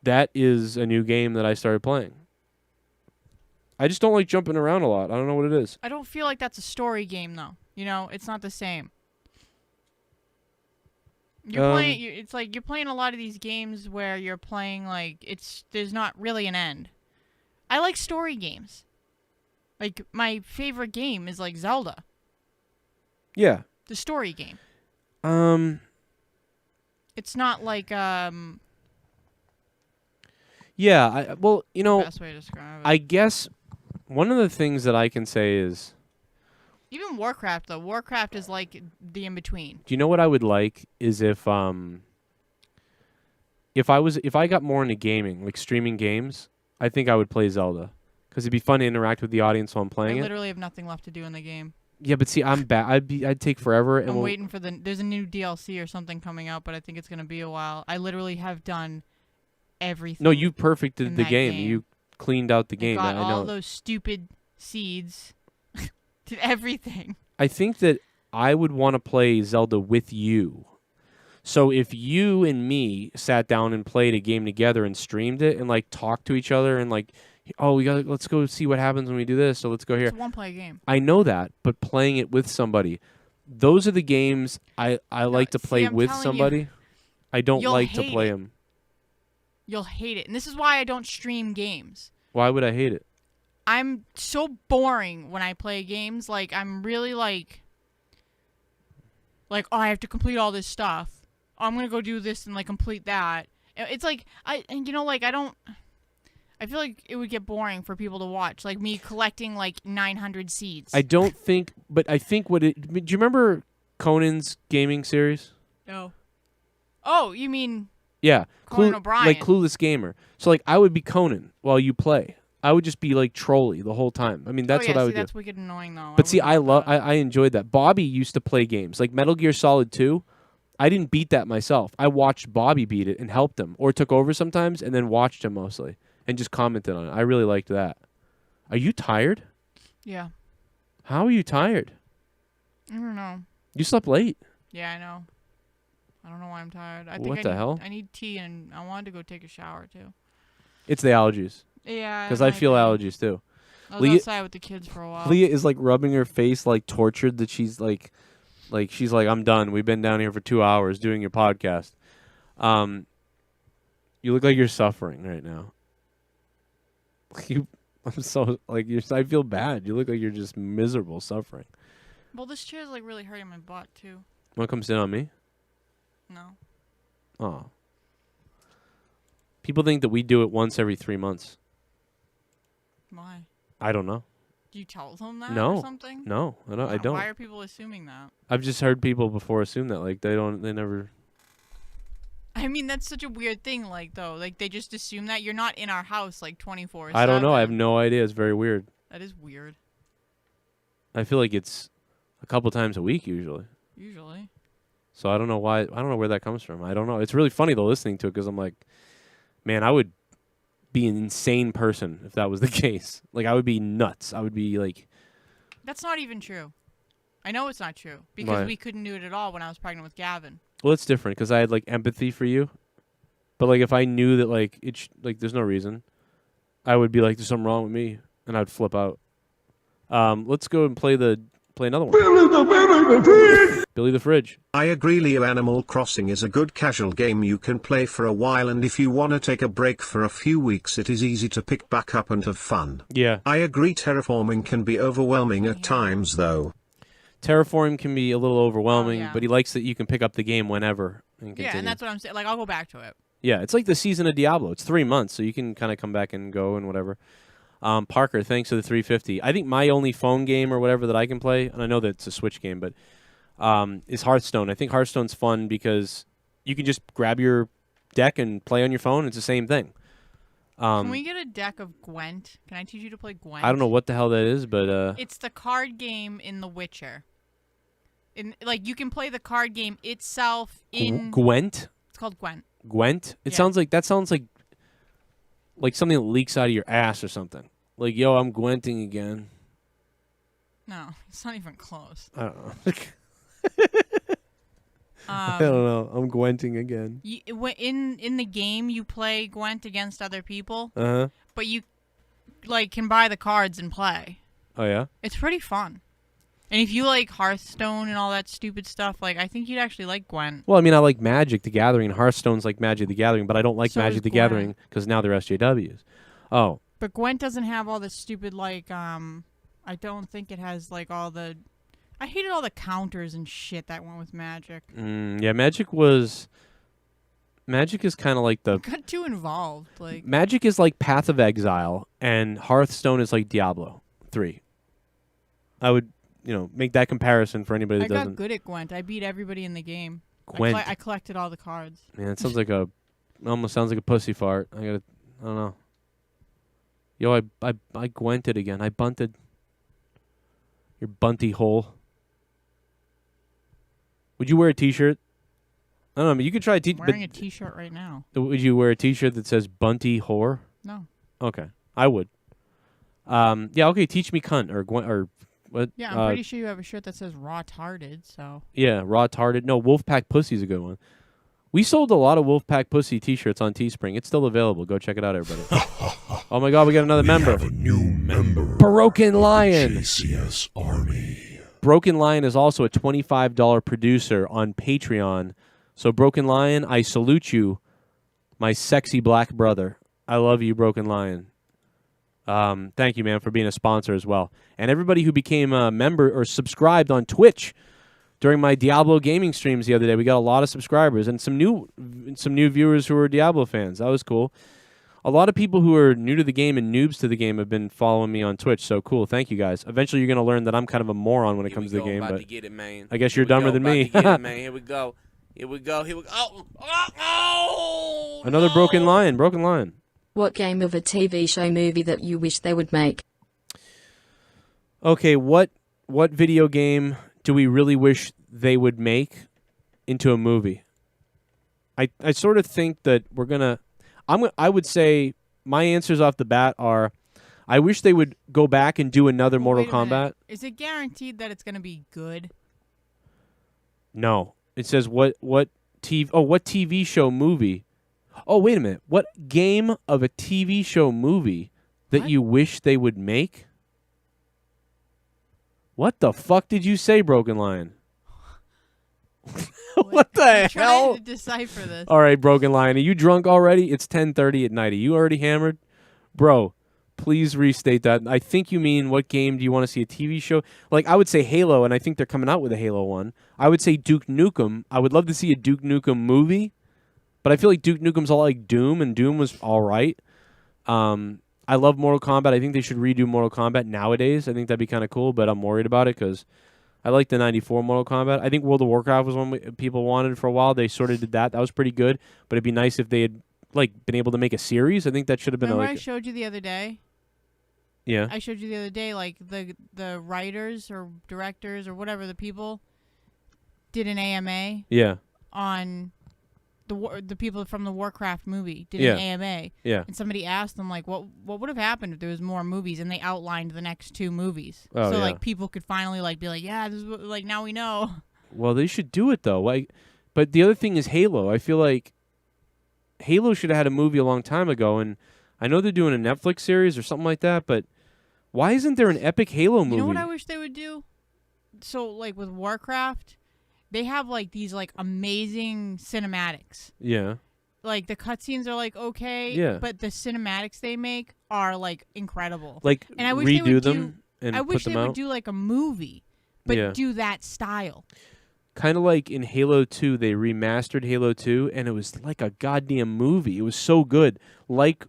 that is a new game that I started playing. I just don't like jumping around a lot. I don't know what it is. I don't feel like that's a story game, though. You know, it's not the same. You're playing. It's like you're playing a lot of these games where you're playing like there's not really an end. I like story games. Like my favorite game is like Zelda. Yeah. The story game. It's not like Yeah. Well, you know. Best way to describe it. I guess one of the things that I can say is. Even Warcraft, though. Warcraft is like the in-between. Do you know what I would like is if I got more into gaming, like streaming games, I think I would play Zelda. Because it'd be fun to interact with the audience while I'm playing I literally have nothing left to do in the game. Yeah, but see, I'm bad. I'd take forever. And I'm waiting for there's a new DLC or something coming out, but I think it's going to be a while. I literally have done everything. No, you perfected the game. game. You cleaned out the game. I know. all those stupid seeds. Did everything. I think that I would want to play Zelda with you. So if you and me sat down and played a game together and streamed it and like talked to each other and like, oh, let's go see what happens when we do this. So let's go here. It's a one-play game. I know that, but playing it with somebody, those are the games I like to play with somebody. I don't like to play them. You'll hate it. And this is why I don't stream games. Why would I hate it? I'm so boring when I play games. Like, I'm really like, oh, I have to complete all this stuff. Oh, I'm going to go do this and, like, complete that. It's like, I feel like it would get boring for people to watch. Like, me collecting, like, 900 seeds. I don't think, but I think do you remember Conan's gaming series? No. Oh, you mean... Yeah. Conan O'Brien. Like Clueless Gamer. So, like, I would be Conan while you play. I would just be like trolly the whole time. I mean, that's what I would do. That's wicked annoying though. But see, I enjoyed that. Bobby used to play games like Metal Gear Solid 2. I didn't beat that myself. I watched Bobby beat it and helped him, or took over sometimes and then watched him mostly and just commented on it. I really liked that. Are you tired? Yeah. How are you tired? I don't know. You slept late. Yeah, I know. I don't know why I'm tired. I What the hell? I need tea, and I wanted to go take a shower, too. It's the allergies. Yeah. Because I feel allergies, too. I was outside with the kids for a while. Leah is, like, rubbing her face, like, tortured that she's, like, I'm done. We've been down here for 2 hours doing your podcast. You look like you're suffering right now. I'm so, like, I feel bad. You look like you're just miserable, suffering. Well, this chair's, like, really hurting my butt, too. Want to come sit on me? No. Oh. People think that we do it once every 3 months. Why? I don't know. Do you tell them that No. or something? No, I don't. Why are people assuming that? I've just heard people before assume that. Like, they never... I mean, that's such a weird thing, like, though. Like, they just assume that. You're not in our house, like, 24/7. I don't know. I have no idea. It's very weird. That is weird. I feel like it's a couple times a week, usually. Usually. So I don't know why. I don't know where that comes from. I don't know. It's really funny, though, listening to it, because I'm like, man, I would be an insane person if that was the case. Like, I would be nuts. I would be, like... That's not even true. I know it's not true, because Why? we couldn't do it at all when I was pregnant with Gavin. Well, it's different, because I had, like, empathy for you. But, like, if I knew that, like, there's no reason, I would be like, there's something wrong with me, and I'd flip out. Let's go and play another one. Billy the Fridge. I agree, Leo. Animal Crossing is a good casual game you can play for a while, and if you want to take a break for a few weeks, it is easy to pick back up and have fun. Yeah. I agree, terraforming can be overwhelming at times, though. Terraform can be a little overwhelming, but he likes that you can pick up the game whenever and continue. Yeah, and that's what I'm saying. Like, I'll go back to it. Yeah, it's like the season of Diablo. It's 3 months, so you can kind of come back and go and whatever. Parker, thanks for the 350. I think my only phone game or whatever that I can play, and I know that it's a Switch game, but is Hearthstone. I think Hearthstone's fun because you can just grab your deck and play on your phone. It's the same thing. Can we get a deck of Gwent? Can I teach you to play Gwent? I don't know what the hell that is, but... It's the card game in The Witcher. Like, you can play the card game itself in... Gwent? It's called Gwent. Gwent? It sounds like... That sounds like something that leaks out of your ass or something. Like, yo, I'm Gwenting again. No, it's not even close. I don't know. I don't know. I'm Gwenting again. In the game, you play Gwent against other people. Uh-huh. But you, like, can buy the cards and play. Oh, yeah? It's pretty fun. And if you like Hearthstone and all that stupid stuff, like, I think you'd actually like Gwent. Well, I mean, I like Magic the Gathering, and Hearthstone's like Magic the Gathering, but I don't like So Magic is the Gwent. Gathering because now they're SJWs. Oh. But Gwent doesn't have all the stupid, like, I don't think it has, like, all the... I hated all the counters and shit that went with Magic. Yeah, Magic is kind of like the... It got too involved. Like, Magic is like Path of Exile, and Hearthstone is like Diablo 3. I would, make that comparison for anybody that I doesn't... got good at Gwent. I beat everybody in the game. Gwent. I collected all the cards. Man, it sounds like almost sounds like a pussy fart. I don't know. Yo, I Gwented again. I bunted. Your bunty hole. Would you wear a T-shirt? I don't know. I mean, you could try a T-shirt. I'm wearing a T-shirt right now. Would you wear a T-shirt that says bunty whore? No. Okay, I would. Yeah. Okay. Teach me cunt or what? Yeah, I'm pretty sure you have a shirt that says raw tarded. So. Yeah, raw tarded. No, Wolfpack Pussy's a good one. We sold a lot of Wolfpack Pussy T-shirts on Teespring. It's still available. Go check it out, everybody. Oh my God, we got another member. Have a new member. Broken Lion. JCS Army. Broken Lion is also a $25 producer on Patreon. So Broken Lion, I salute you, my sexy black brother. I love you, Broken Lion. Thank you, man, for being a sponsor as well. And everybody who became a member or subscribed on Twitch during my Diablo gaming streams the other day. We got a lot of subscribers and some new viewers who are Diablo fans. That was cool. A lot of people who are new to the game and noobs to the game have been following me on Twitch. So cool. Thank you, guys. Eventually, you're going to learn that I'm kind of a moron when it comes to the game. About But to get it, man. I guess you're dumber than me. Get it, man. Here we go. Here we go. Oh, Another Broken Lion. Broken Lion. What game of a TV show movie that you wish they would make? Okay, what video game do we really wish they would make? into a movie. I sort of think that we're gonna. I would say my answers off the bat are, I wish they would go back and do another Mortal Wait a minute. Kombat. Is it guaranteed that it's going to be good? No, it says what TV show movie? Oh, wait a minute. What game of a TV show movie that you wish they would make? What the fuck did you say, Broken Lion? What the I'm hell? trying to decipher this. All right, Broken Lion, are you drunk already? It's 10:30 at night. Are you already hammered? Bro, please restate that. I think you mean what game do you want to see a TV show? Like, I would say Halo, and I think they're coming out with a Halo one. I would say Duke Nukem. I would love to see a Duke Nukem movie, but I feel like Duke Nukem's all like Doom, and Doom was all right. I love Mortal Kombat. I think they should redo Mortal Kombat nowadays. I think that'd be kind of cool, but I'm worried about it because I like the 94 Mortal Kombat. I think World of Warcraft was one people wanted for a while. They sort of did that. That was pretty good, but it'd be nice if they had like been able to make a series. I think that should have been Remember I showed you the other day? Yeah. I showed you the other day, like the writers or directors or whatever, the people did an AMA. Yeah. On the people from the Warcraft movie did an AMA. Yeah. And somebody asked them like, what would have happened if there was more movies? And they outlined the next 2 movies. Oh, so yeah. like people could finally like be like, yeah, this is what, like now we know. Well, they should do it though. Like, but the other thing is Halo. I feel like Halo should have had a movie a long time ago, and I know they're doing a Netflix series or something like that, but why isn't there an epic Halo movie? You know what I wish they would do? So, like, with Warcraft, they have, like, these, like, amazing cinematics. Yeah. Like, the cutscenes are, like, okay. Yeah. But the cinematics they make are, like, incredible. Like, and I wish redo they would them and I put wish them they would out? do, like, a movie, but do that style. Kind of like in Halo 2, they remastered Halo 2, and it was like a goddamn movie. It was so good. Like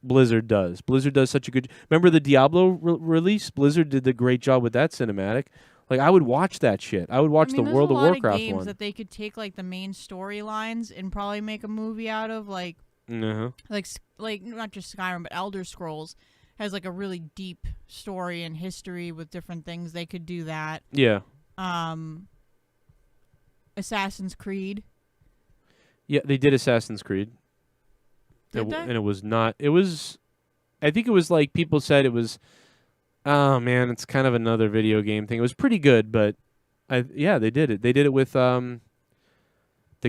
Blizzard does. Blizzard does such a good... Remember the Diablo release? Blizzard did a great job with that cinematic. Like, I would watch that shit. I would watch the World of Warcraft There's a lot of games one. that they could take, like, the main storylines and probably make a movie out of, like... Like, not just Skyrim, but Elder Scrolls has, like, a really deep story and history with different things. They could do that. Yeah. Assassin's Creed. Yeah, they did Assassin's Creed. Did they? And it was not... It was... I think it was like people said it was... Oh, man, it's kind of another video game thing. It was pretty good, but... yeah, they did it. They did it with the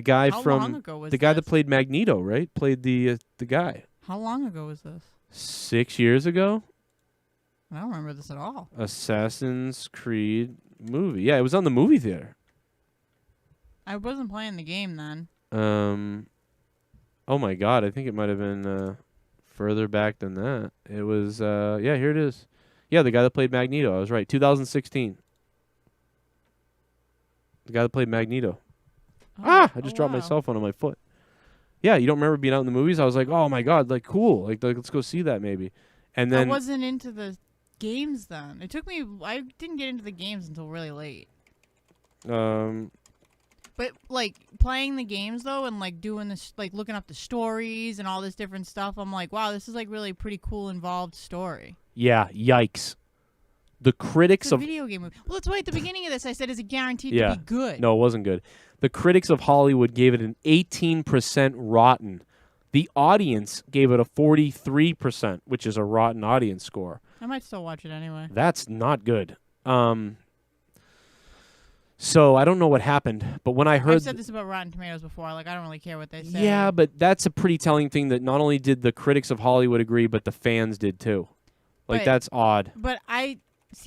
guy How from... long ago was the guy this? that played Magneto, right? Played the guy. How long ago was this? 6 years ago? I don't remember this at all. Assassin's Creed movie. Yeah, it was on the movie theater. I wasn't playing the game then. Oh my God, I think it might have been further back than that. It was yeah, here it is. Yeah, the guy that played Magneto. I was right. 2016. The guy that played Magneto. I just dropped my cell phone on my foot. Yeah, you don't remember being out in the movies? I was like, oh my God, like cool. Like let's go see that maybe. And then I wasn't into the games then. It took me. I didn't get into the games until really late. But, like, playing the games, though, and, like, doing this, like, looking up the stories and all this different stuff, I'm like, wow, this is, like, really a pretty cool, involved story. Yeah, yikes. The critics It's a of... video game movie. Well, that's why at the beginning of this I said, is it guaranteed to be good? No, it wasn't good. The critics of Hollywood gave it an 18% rotten. The audience gave it a 43%, which is a rotten audience score. I might still watch it anyway. That's not good. So I don't know what happened, but when I heard... I've said this about Rotten Tomatoes before. Like, I don't really care what they say. Yeah, but that's a pretty telling thing that not only did the critics of Hollywood agree, but the fans did too. Like, that's odd. But I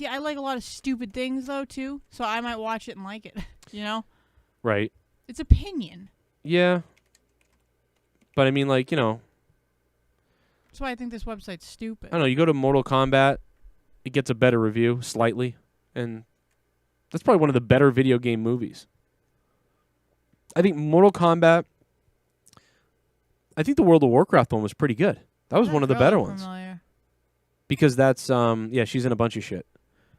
like a lot of stupid things, though, too. So I might watch it and like it, you know? Right. It's opinion. Yeah. But I mean, like, you know... That's why I think this website's stupid. I don't know, you go to Mortal Kombat, it gets a better review, slightly, and... That's probably one of the better video game movies. I think Mortal Kombat... I think the World of Warcraft one was pretty good. That was one of the better ones. Familiar. Because that's... yeah, she's in a bunch of shit.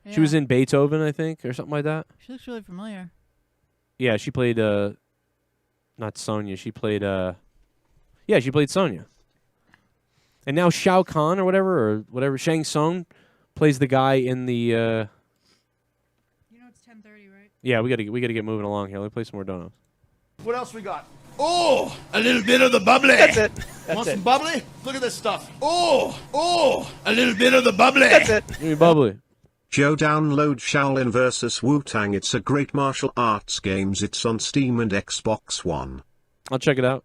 Yeah. She was in Beethoven, I think, or something like that. She looks really familiar. Yeah, she played... not Sonya, she played... yeah, she played Sonya. And now Shao Kahn or whatever, Shang Tsung plays the guy in the... You know it's 10:30, right? Yeah, we gotta get moving along here. Let me play some more donuts. What else we got? Oh, a little bit of the bubbly. That's it. Want some bubbly? Look at this stuff. Oh, a little bit of the bubbly. That's it. Give me bubbly. Joe, download Shaolin vs. Wu-Tang. It's a great martial arts games. It's on Steam and Xbox One. I'll check it out.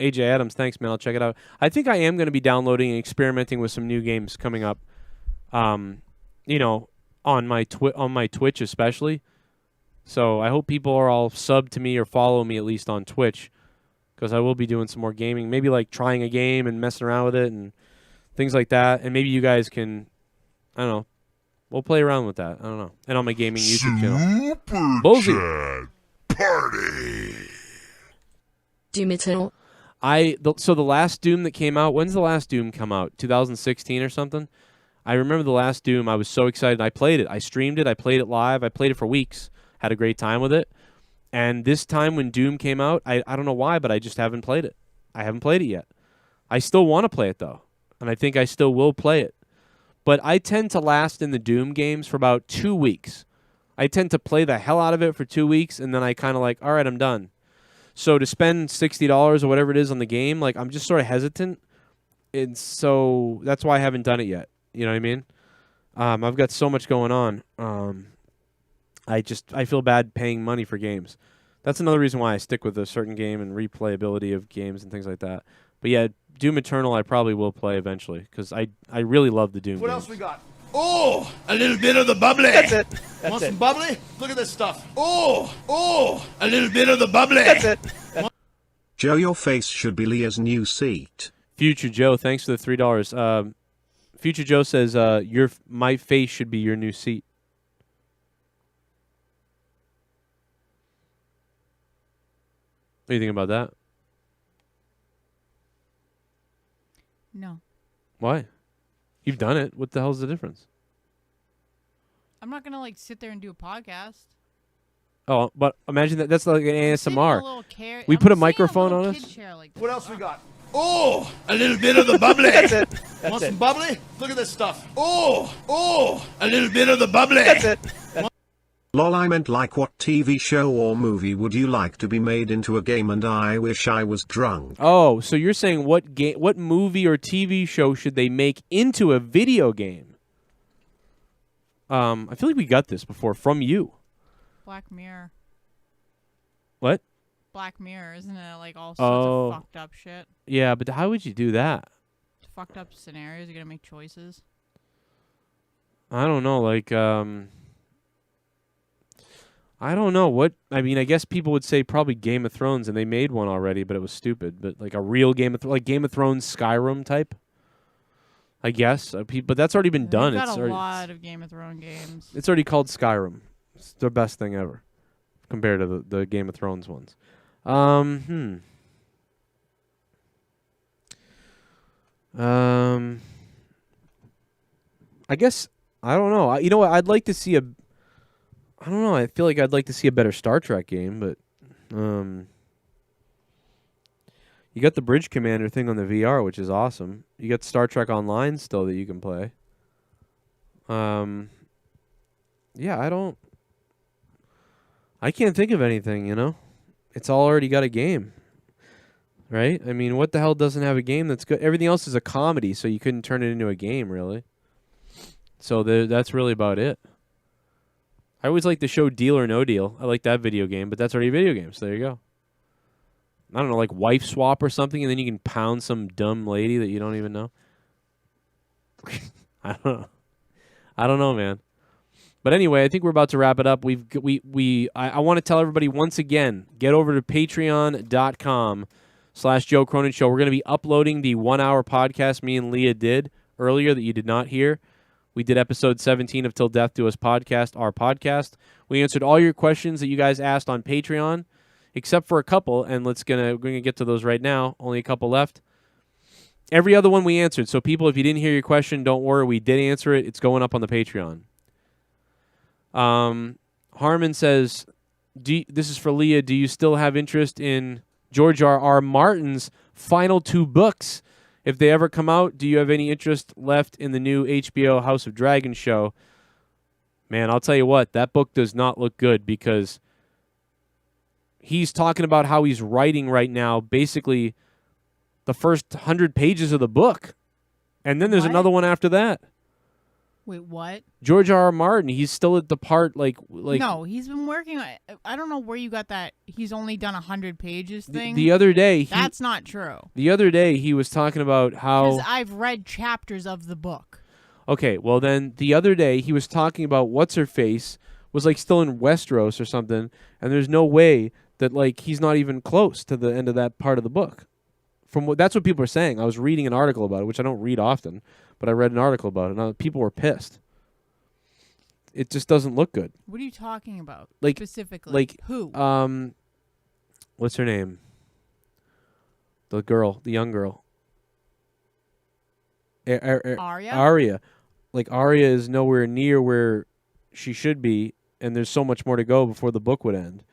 AJ Adams, thanks, man. I'll check it out. I think I am going to be downloading and experimenting with some new games coming up. You know, on my Twitch especially. So I hope people are all sub to me or follow me at least on Twitch, because I will be doing some more gaming. Maybe like trying a game and messing around with it and things like that. And maybe you guys can, I don't know. We'll play around with that. I don't know. And on my gaming YouTube channel. Super Party. Doom Eternal. So the last Doom that came out, when's the last Doom come out? 2016 or something? I remember the last Doom. I was so excited. I played it. I streamed it. I played it live. I played it for weeks. Had a great time with it. And this time when Doom came out, I don't know why, but I just haven't played it. I haven't played it yet. I still want to play it, though. And I think I still will play it. But I tend to last in the Doom games for about 2 weeks. I tend to play the hell out of it for 2 weeks, and then I kind of like, all right, I'm done. So to spend $60 or whatever it is on the game, like I'm just sort of hesitant. And so that's why I haven't done it yet. You know what I mean? I've got so much going on. I feel bad paying money for games. That's another reason why I stick with a certain game and replayability of games and things like that. But yeah, Doom Eternal I probably will play eventually because I really love the Doom What games. else we got? Oh, a little bit of the bubbly. That's it. Want some bubbly? Look at this stuff. Oh, a little bit of the bubbly. That's it. Joe, your face should be Leah's new seat. Future Joe, thanks for the $3. Future Joe says my face should be your new seat. What do you think about that? No. Why? You've done it. What the hell's the difference? I'm not going to, like, sit there and do a podcast. Oh, but imagine that's like an ASMR. We I'm put a sitting in microphone little on kid us. chair like this. What else we got? Oh, a little bit of the bubbly. That's it. Want some bubbly? Look at this stuff. Oh, a little bit of the bubbly. That's it. Lol, I meant like what TV show or movie would you like to be made into a game, and I wish I was drunk. Oh, so you're saying what movie or TV show should they make into a video game? I feel like we got this before from you. Black Mirror. What? Black Mirror, isn't it? Like all sorts of fucked up shit. Yeah, but how would you do that? Fucked up scenarios. You're gonna make choices. I don't know. Like, I don't know what. I mean, I guess people would say probably Game of Thrones, and they made one already, but it was stupid. But like a real Game of like Game of Thrones Skyrim type. I guess, but that's already been done. We've got it's a already, lot of Game of Thrones games. It's already called Skyrim. It's the best thing ever compared to the Game of Thrones ones. I guess I don't know. You know what? I'd like to see a. I don't know. I feel like I'd like to see a better Star Trek game, but you got the Bridge Commander thing on the VR, which is awesome. You got Star Trek Online still that you can play. Yeah, I can't think of anything, you know? It's all already got a game. Right? I mean, what the hell doesn't have a game that's good? Everything else is a comedy, so you couldn't turn it into a game, really. So that's really about it. I always like the show Deal or No Deal. I like that video game, but that's already a video game, so there you go. I don't know, like Wife Swap or something, and then you can pound some dumb lady that you don't even know. I don't know, man. But anyway, I think we're about to wrap it up. I want to tell everybody once again, get over to patreon.com/Joe Cronin Show. We're going to be uploading the 1-hour podcast me and Leah did earlier that you did not hear. We did episode 17 of Till Death Do Us podcast, our podcast. We answered all your questions that you guys asked on Patreon, except for a couple, and we're going to get to those right now. Only a couple left. Every other one we answered. So people, if you didn't hear your question, don't worry. We did answer it. It's going up on the Patreon. Harmon says, this is for Leah, do you still have interest in George R.R. Martin's final 2 books? If they ever come out, do you have any interest left in the new HBO House of Dragons show? Man, I'll tell you what, that book does not look good because he's talking about how he's writing right now, basically the first 100 pages of the book. And then there's another one after that. Wait, what? George R. Martin, he's still at the part like No, he's been working on, I don't know where you got that he's only done 100 pages thing. The other day that's not true. The other day he was talking about how Because I've read chapters of the book. Okay, well then the other day he was talking about what's her face was like still in Westeros or something, and there's no way that like he's not even close to the end of that part of the book. That's what people are saying. I was reading an article about it, which I don't read often, but I read an article about it, and people were pissed. It just doesn't look good. What are you talking about specifically? Like who? What's her name? The girl, the young girl. Arya? Arya. Like Arya is nowhere near where she should be, and there's so much more to go before the book would end.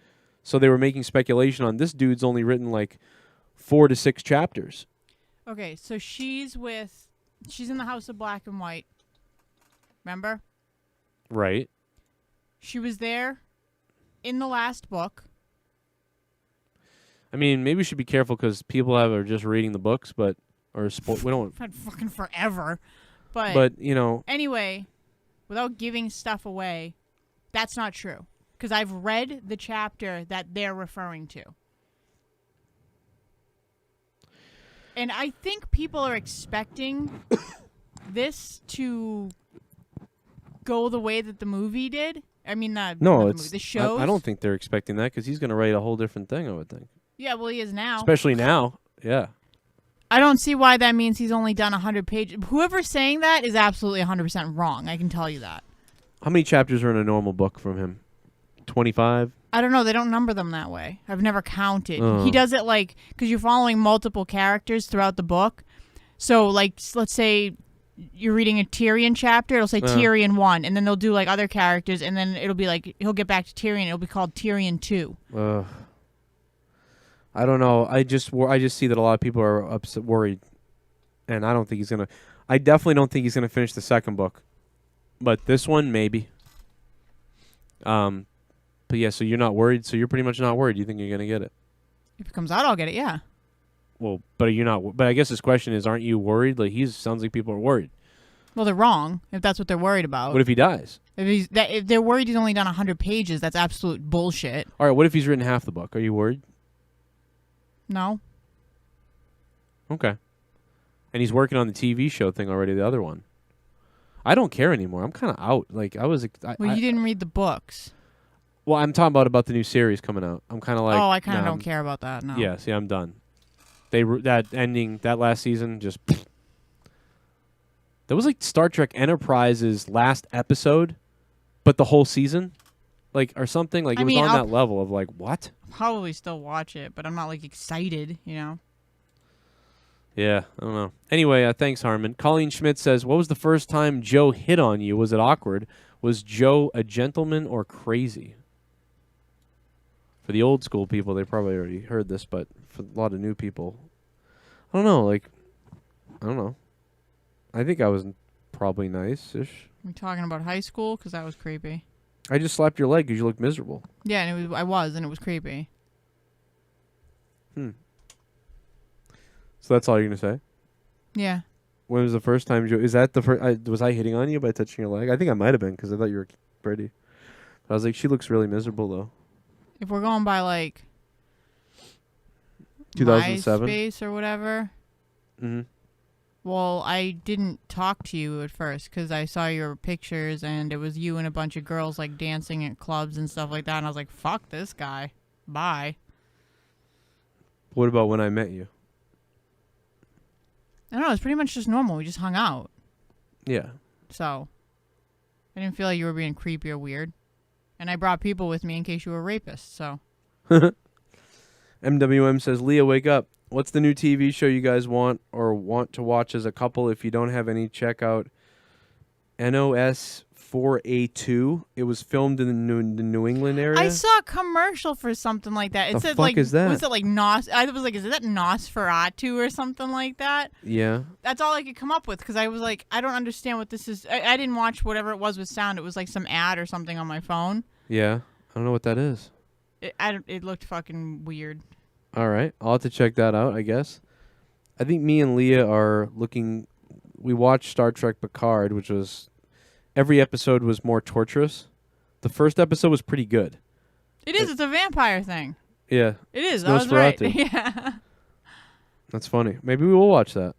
So they were making speculation on this dude's only written like 4 to 6 chapters. Okay, so she's in the House of Black and White. Remember? Right. She was there in the last book. I mean, maybe we should be careful because people are just reading the books, we don't. I've had fucking forever, but you know. Anyway, without giving stuff away, that's not true because I've read the chapter that they're referring to. And I think people are expecting this to go the way that the movie did. I mean, the shows. I don't think they're expecting that because he's going to write a whole different thing, I would think. Yeah, well, he is now. Especially now, yeah. I don't see why that means he's only done 100 pages. Whoever's saying that is absolutely 100% wrong. I can tell you that. How many chapters are in a normal book from him? 25? I don't know. They don't number them that way. I've never counted. He does it because you're following multiple characters throughout the book. So, let's say you're reading a Tyrion chapter. It'll say Tyrion 1, and then they'll do, other characters, and then it'll be he'll get back to Tyrion. It'll be called Tyrion 2. I don't know. I just see that a lot of people are worried, and I don't think he's gonna. I definitely don't think he's gonna finish the second book, but this one maybe. But yeah, so you're not worried. So you're pretty much not worried. You think you're gonna get it? If it comes out, I'll get it. Yeah. Well, but you're not. But I guess his question is, aren't you worried? Sounds like people are worried. Well, they're wrong if that's what they're worried about. What if he dies? If they're worried he's only done 100 pages, that's absolute bullshit. All right. What if he's written half the book? Are you worried? No. Okay. And he's working on the TV show thing already, the other one. I don't care anymore. I'm kind of out. You didn't read the books. Well, I'm talking about the new series coming out. I'm kind of like... Oh, I kind of don't care about that, no. Yeah, see, I'm done. That ending, that last season, just... That was Star Trek Enterprise's last episode, but the whole season? Or something? It was on that level of what? I'll probably still watch it, but I'm not excited, you know? Yeah, I don't know. Anyway, thanks, Harmon. Colleen Schmidt says, what was the first time Joe hit on you? Was it awkward? Was Joe a gentleman or crazy? For the old school people, they probably already heard this, but for a lot of new people, I don't know. I don't know. I think I was probably nice-ish. Are we talking about high school? Because that was creepy. I just slapped your leg because you look miserable. Yeah, and it was creepy. So that's all you're going to say? Yeah. When was the first time, Joe? Is that the first? Was I hitting on you by touching your leg? I think I might have been because I thought you were pretty. I was like, she looks really miserable, though. If we're going by 2007 MySpace or whatever. Mm-hmm. Well, I didn't talk to you at first because I saw your pictures and it was you and a bunch of girls dancing at clubs and stuff like that, and I was like, "Fuck this guy, bye." What about when I met you? I don't know. It's pretty much just normal. We just hung out. Yeah. So I didn't feel like you were being creepy or weird, and I brought people with me in case you were rapists. So. MWM says, Leah, wake up. What's the new TV show you guys want to watch as a couple? If you don't have any, check out NOS 4A2. It was filmed in the New England area. I saw a commercial for something like that. It said is that? Was it Nos? I was like, is that Nosferatu or something like that? Yeah. That's all I could come up with because I was like, I don't understand what this is. I didn't watch whatever it was with sound. It was some ad or something on my phone. Yeah. I don't know what that is. It looked fucking weird. All right. I'll have to check that out, I guess. I think me and Leah are looking... We watched Star Trek Picard, which was... Every episode was more torturous. The first episode was pretty good. It is. It's a vampire thing. Yeah. It is. I was right. Yeah. That's funny. Maybe we will watch that.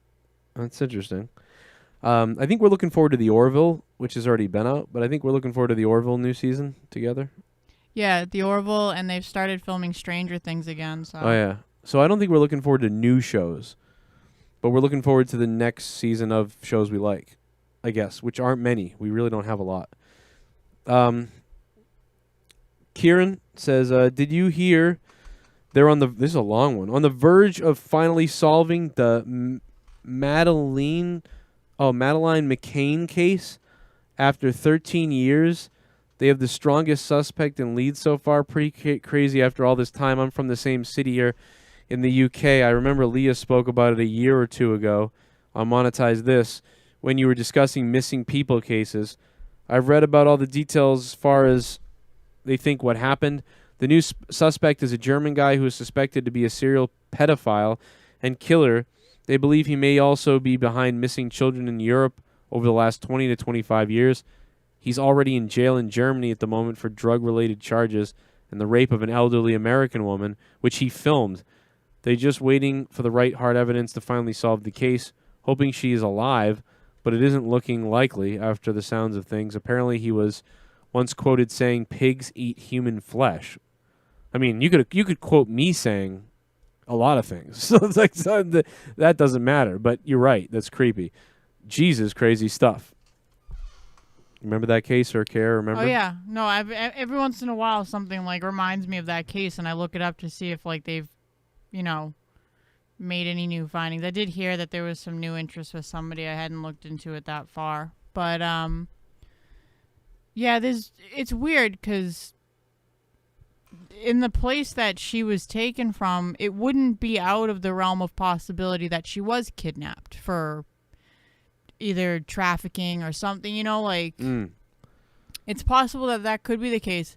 That's interesting. I think we're looking forward to the Orville, which has already been out, but I think we're looking forward to the Orville new season together. Yeah, the Orville, and they've started filming Stranger Things again. So. Oh, yeah. So I don't think we're looking forward to new shows, but we're looking forward to the next season of shows we like, I guess, which aren't many. We really don't have a lot. Kieran says, did you hear they're on the... This is a long one. On the verge of finally solving the Madeline McCain case after 13 years. They have the strongest suspect and lead so far. Pretty crazy after all this time. I'm from the same city here in the UK. I remember Leah spoke about it a year or two ago on Monetize This when you were discussing missing people cases. I've read about all the details as far as they think what happened. The new suspect is a German guy who is suspected to be a serial pedophile and killer. They believe he may also be behind missing children in Europe over the last 20 to 25 years. He's already in jail in Germany at the moment for drug-related charges and the rape of an elderly American woman, which he filmed. They're just waiting for the right hard evidence to finally solve the case, hoping she is alive, but it isn't looking likely after the sounds of things. Apparently he was once quoted saying, "Pigs eat human flesh." I mean, you could quote me saying a lot of things. So it's like that doesn't matter, but you're right. That's creepy. Jesus, crazy stuff. Remember that case or care? Remember? Oh yeah, no. Every once in a while something like reminds me of that case, and I look it up to see if like they've, made any new findings. I did hear that there was some new interest with somebody. I hadn't looked into it that far, but yeah, it's weird because in the place that she was taken from, it wouldn't be out of the realm of possibility that she was kidnapped for either trafficking or something, It's possible that could be the case.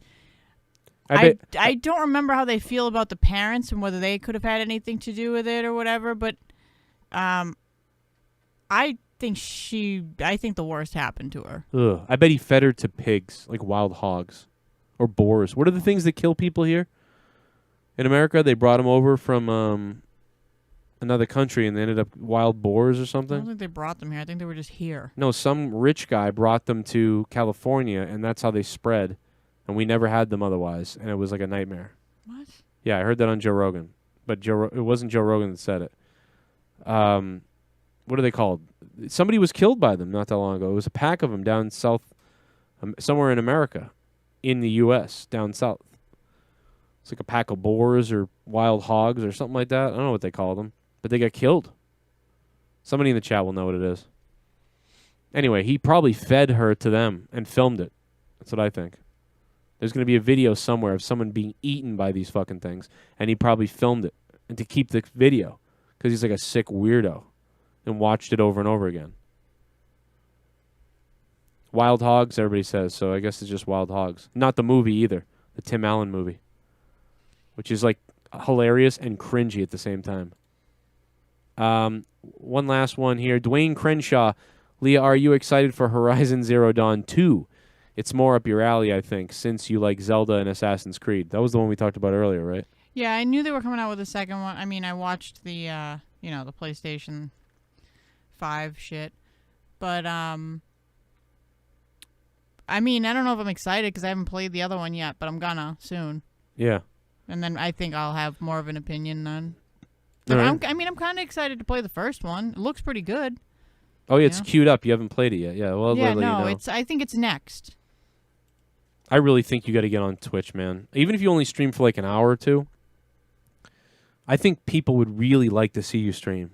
I don't remember how they feel about the parents and whether they could have had anything to do with it or whatever, but I think the worst happened to her. Ugh. I bet he fed her to pigs, like wild hogs or boars. What are the things that kill people here? In America, they brought them over from another country and they ended up wild boars or something. I don't think they brought them here. I think they were just here. No, some rich guy brought them to California, and that's how they spread. And we never had them otherwise, and it was like a nightmare. What? Yeah, I heard that on Joe Rogan, but it wasn't Joe Rogan that said it. What are they called? Somebody was killed by them not that long ago. It was a pack of them down south, somewhere in America, in the U.S., down south. It's like a pack of boars or wild hogs or something like that. I don't know what they call them. But they got killed. Somebody in the chat will know what it is. Anyway, he probably fed her to them and filmed it. That's what I think. There's going to be a video somewhere of someone being eaten by these fucking things, and he probably filmed it and to keep the video because he's like a sick weirdo and watched it over and over again. Wild Hogs, everybody says, so I guess it's just Wild Hogs. Not the movie either, the Tim Allen movie, which is like hilarious and cringy at the same time. One last one here. Duane Crenshaw. Leah, are you excited for Horizon Zero Dawn 2? It's more up your alley, I think, since you like Zelda and Assassin's Creed. That was the one we talked about earlier, right? Yeah, I knew they were coming out with a second one. I mean, I watched the, the PlayStation 5 shit. But, I mean, I don't know if I'm excited because I haven't played the other one yet, but I'm gonna soon. Yeah. And then I think I'll have more of an opinion then. Right. I'm kind of excited to play the first one. It looks pretty good. Oh, yeah, it's queued up. You haven't played it yet. Yeah, well, yeah, no, I think it's next. I really think you got to get on Twitch, man. Even if you only stream for like an hour or two, I think people would really like to see you stream.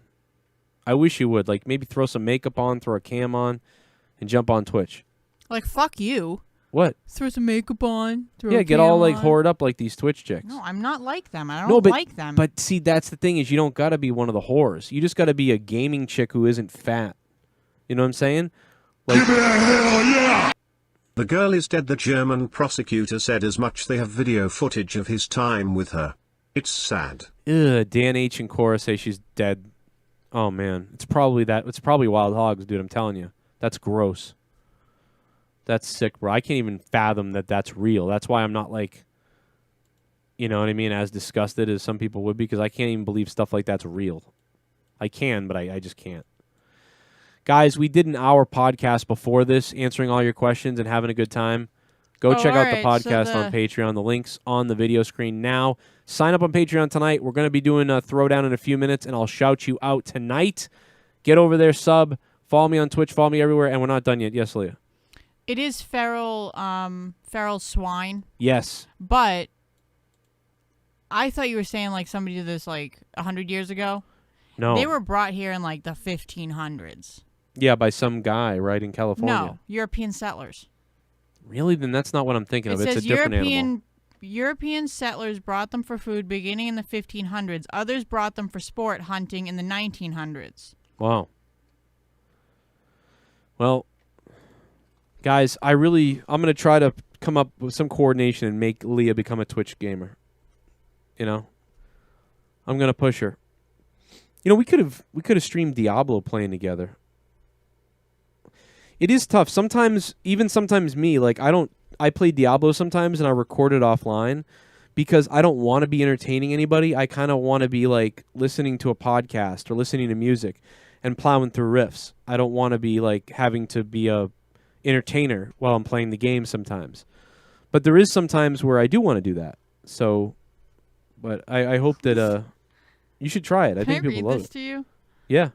I wish you would. Like, maybe throw some makeup on, throw a cam on, and jump on Twitch. Like, fuck you. What? Throw some makeup on. Yeah, get all like whored up like these Twitch chicks. No, I'm not like them. I don't like them. But see, that's the thing is you don't got to be one of the whores. You just got to be a gaming chick who isn't fat. You know what I'm saying? Like, give me a hell yeah! The girl is dead. The German prosecutor said as much. They have video footage of his time with her. It's sad. Ugh, Dan H and Cora say she's dead. Oh, man. It's probably that. It's probably Wild Hogs, dude. I'm telling you. That's gross. That's sick, bro. I can't even fathom that that's real. That's why I'm not like, you know what I mean, as disgusted as some people would be, because I can't even believe stuff like that's real. I can, but I just can't. Guys, we did an hour podcast before this, answering all your questions and having a good time. Go check out the podcast on Patreon. The link's on the video screen now. Sign up on Patreon tonight. We're going to be doing a throwdown in a few minutes, and I'll shout you out tonight. Get over there, sub. Follow me on Twitch. Follow me everywhere, and we're not done yet. Yes, Leah? It is feral swine. Yes. But I thought you were saying like somebody did this like 100 years ago. No. They were brought here in like the 1500s. Yeah, by some guy, right, in California. No, European settlers. Really? Then that's not what I'm thinking of. It's a different animal. European settlers brought them for food beginning in the 1500s. Others brought them for sport hunting in the 1900s. Wow. Well, guys, I'm going to try to come up with some coordination and make Leah become a Twitch gamer. You know? I'm going to push her. You know, we could have streamed Diablo playing together. It is tough. Sometimes me, like I play Diablo sometimes and I record it offline because I don't want to be entertaining anybody. I kind of want to be like listening to a podcast or listening to music and plowing through riffs. I don't want to be like having to be a entertainer while I'm playing the game sometimes. But there is sometimes where I do want to do that. So, but I hope that you should try it. I think people love it. Can I read this to you? Yeah.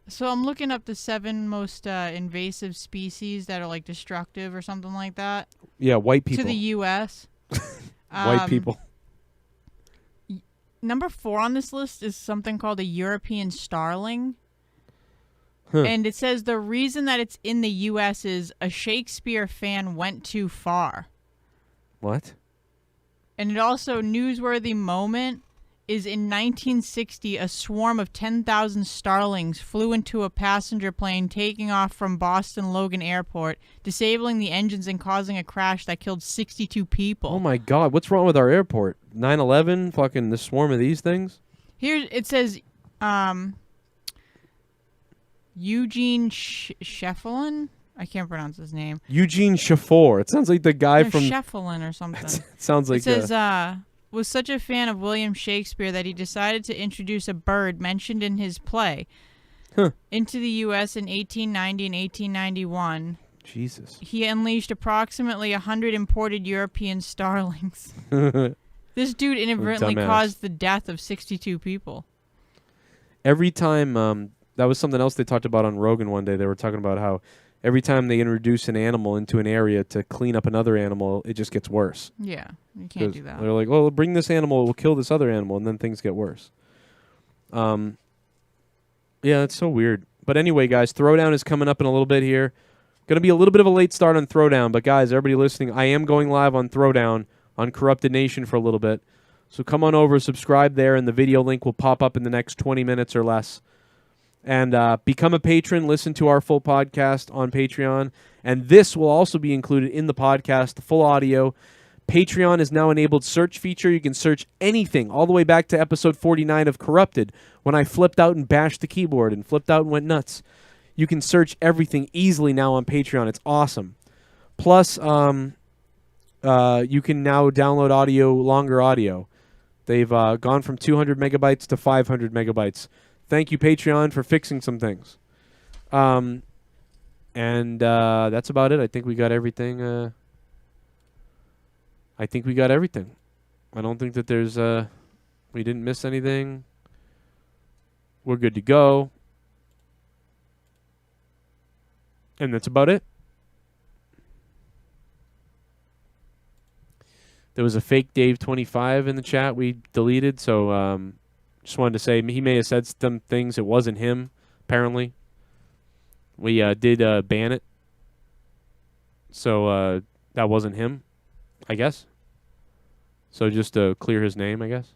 So I'm looking up the 7 most invasive species that are like destructive or something like that. Yeah, white people. To the U.S. White people. Number 4 on this list is something called a European starling. Huh. And it says the reason that it's in the U.S. is a Shakespeare fan went too far. What? And it also, newsworthy moment is in 1960, a swarm of 10,000 starlings flew into a passenger plane taking off from Boston Logan Airport, disabling the engines and causing a crash that killed 62 people. Oh, my God. What's wrong with our airport? 9/11? Fucking the swarm of these things? Here it says Eugene Sheffelin? I can't pronounce his name. Eugene Shaffor. It sounds like the guy from... Sheffelin or something. It sounds like... It says... was such a fan of William Shakespeare that he decided to introduce a bird mentioned in his play into the U.S. in 1890 and 1891. Jesus. He unleashed approximately 100 imported European starlings. This dude inadvertently caused the death of 62 people. Every time, that was something else they talked about on Rogan one day. They were talking about how every time they introduce an animal into an area to clean up another animal, it just gets worse. Yeah, you can't do that. They're like, well, bring this animal, we'll kill this other animal, and then things get worse. Yeah, it's so weird. But anyway, guys, Throwdown is coming up in a little bit here. Going to be a little bit of a late start on Throwdown, but guys, everybody listening, I am going live on Throwdown on Corrupted Nation for a little bit. So come on over, subscribe there, and the video link will pop up in the next 20 minutes or less. And become a patron. Listen to our full podcast on Patreon. And this will also be included in the podcast, the full audio. Patreon is now enabled search feature. You can search anything all the way back to episode 49 of Corrupted when I flipped out and bashed the keyboard and flipped out and went nuts. You can search everything easily now on Patreon. It's awesome. Plus, you can now download audio, longer audio. They've gone from 200 megabytes to 500 megabytes. Thank you, Patreon, for fixing some things. And that's about it. I think we got everything. I don't think that there's... we didn't miss anything. We're good to go. And that's about it. There was a fake Dave25 in the chat we deleted, so... just wanted to say he may have said some things. It wasn't him, apparently. We did ban it. So that wasn't him, I guess. So just to clear his name, I guess.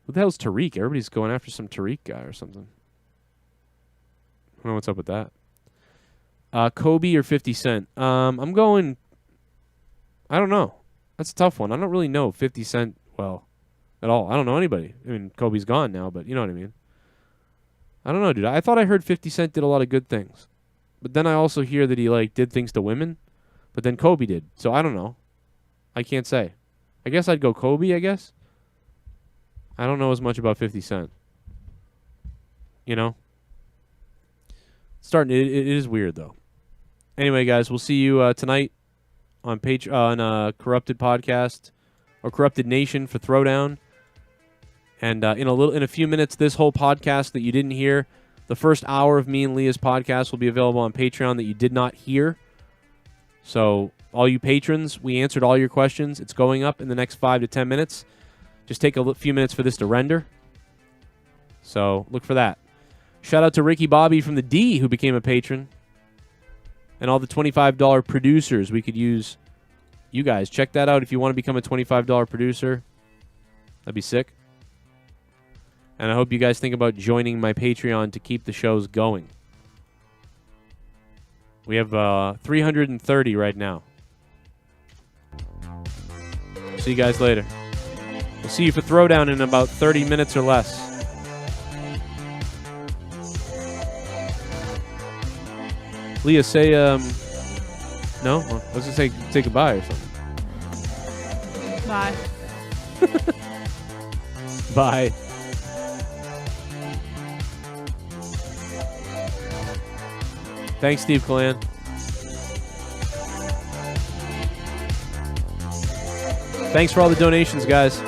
What the hell's Tariq? Everybody's going after some Tariq guy or something. I don't know what's up with that. Kobe or 50 Cent? I'm going... I don't know. That's a tough one. I don't really know 50 Cent well at all. I don't know anybody. I mean, Kobe's gone now, but you know what I mean. I don't know, dude. I thought I heard 50 Cent did a lot of good things. But then I also hear that he, like, did things to women. But then Kobe did. So I don't know. I can't say. I guess I'd go Kobe, I guess. I don't know as much about 50 Cent. You know? It is weird, though. Anyway, guys, we'll see you tonight on Corrupted Podcast or Corrupted Nation for Throwdown. And in a few minutes, this whole podcast that you didn't hear, the first hour of me and Leah's podcast will be available on Patreon that you did not hear. So all you patrons, we answered all your questions. It's going up in the next 5 to 10 minutes. Just take a few minutes for this to render. So look for that. Shout out to Ricky Bobby from the D who became a patron. And all the $25 producers. We could use you guys. Check that out if you want to become a $25 producer. That'd be sick. And I hope you guys think about joining my Patreon to keep the shows going. We have 330 right now. See you guys later. We'll see you for Throwdown in about 30 minutes or less. Leah, say, no? I was going to say goodbye or something. Bye. Bye. Thanks, Steve Calan. Thanks for all the donations, guys.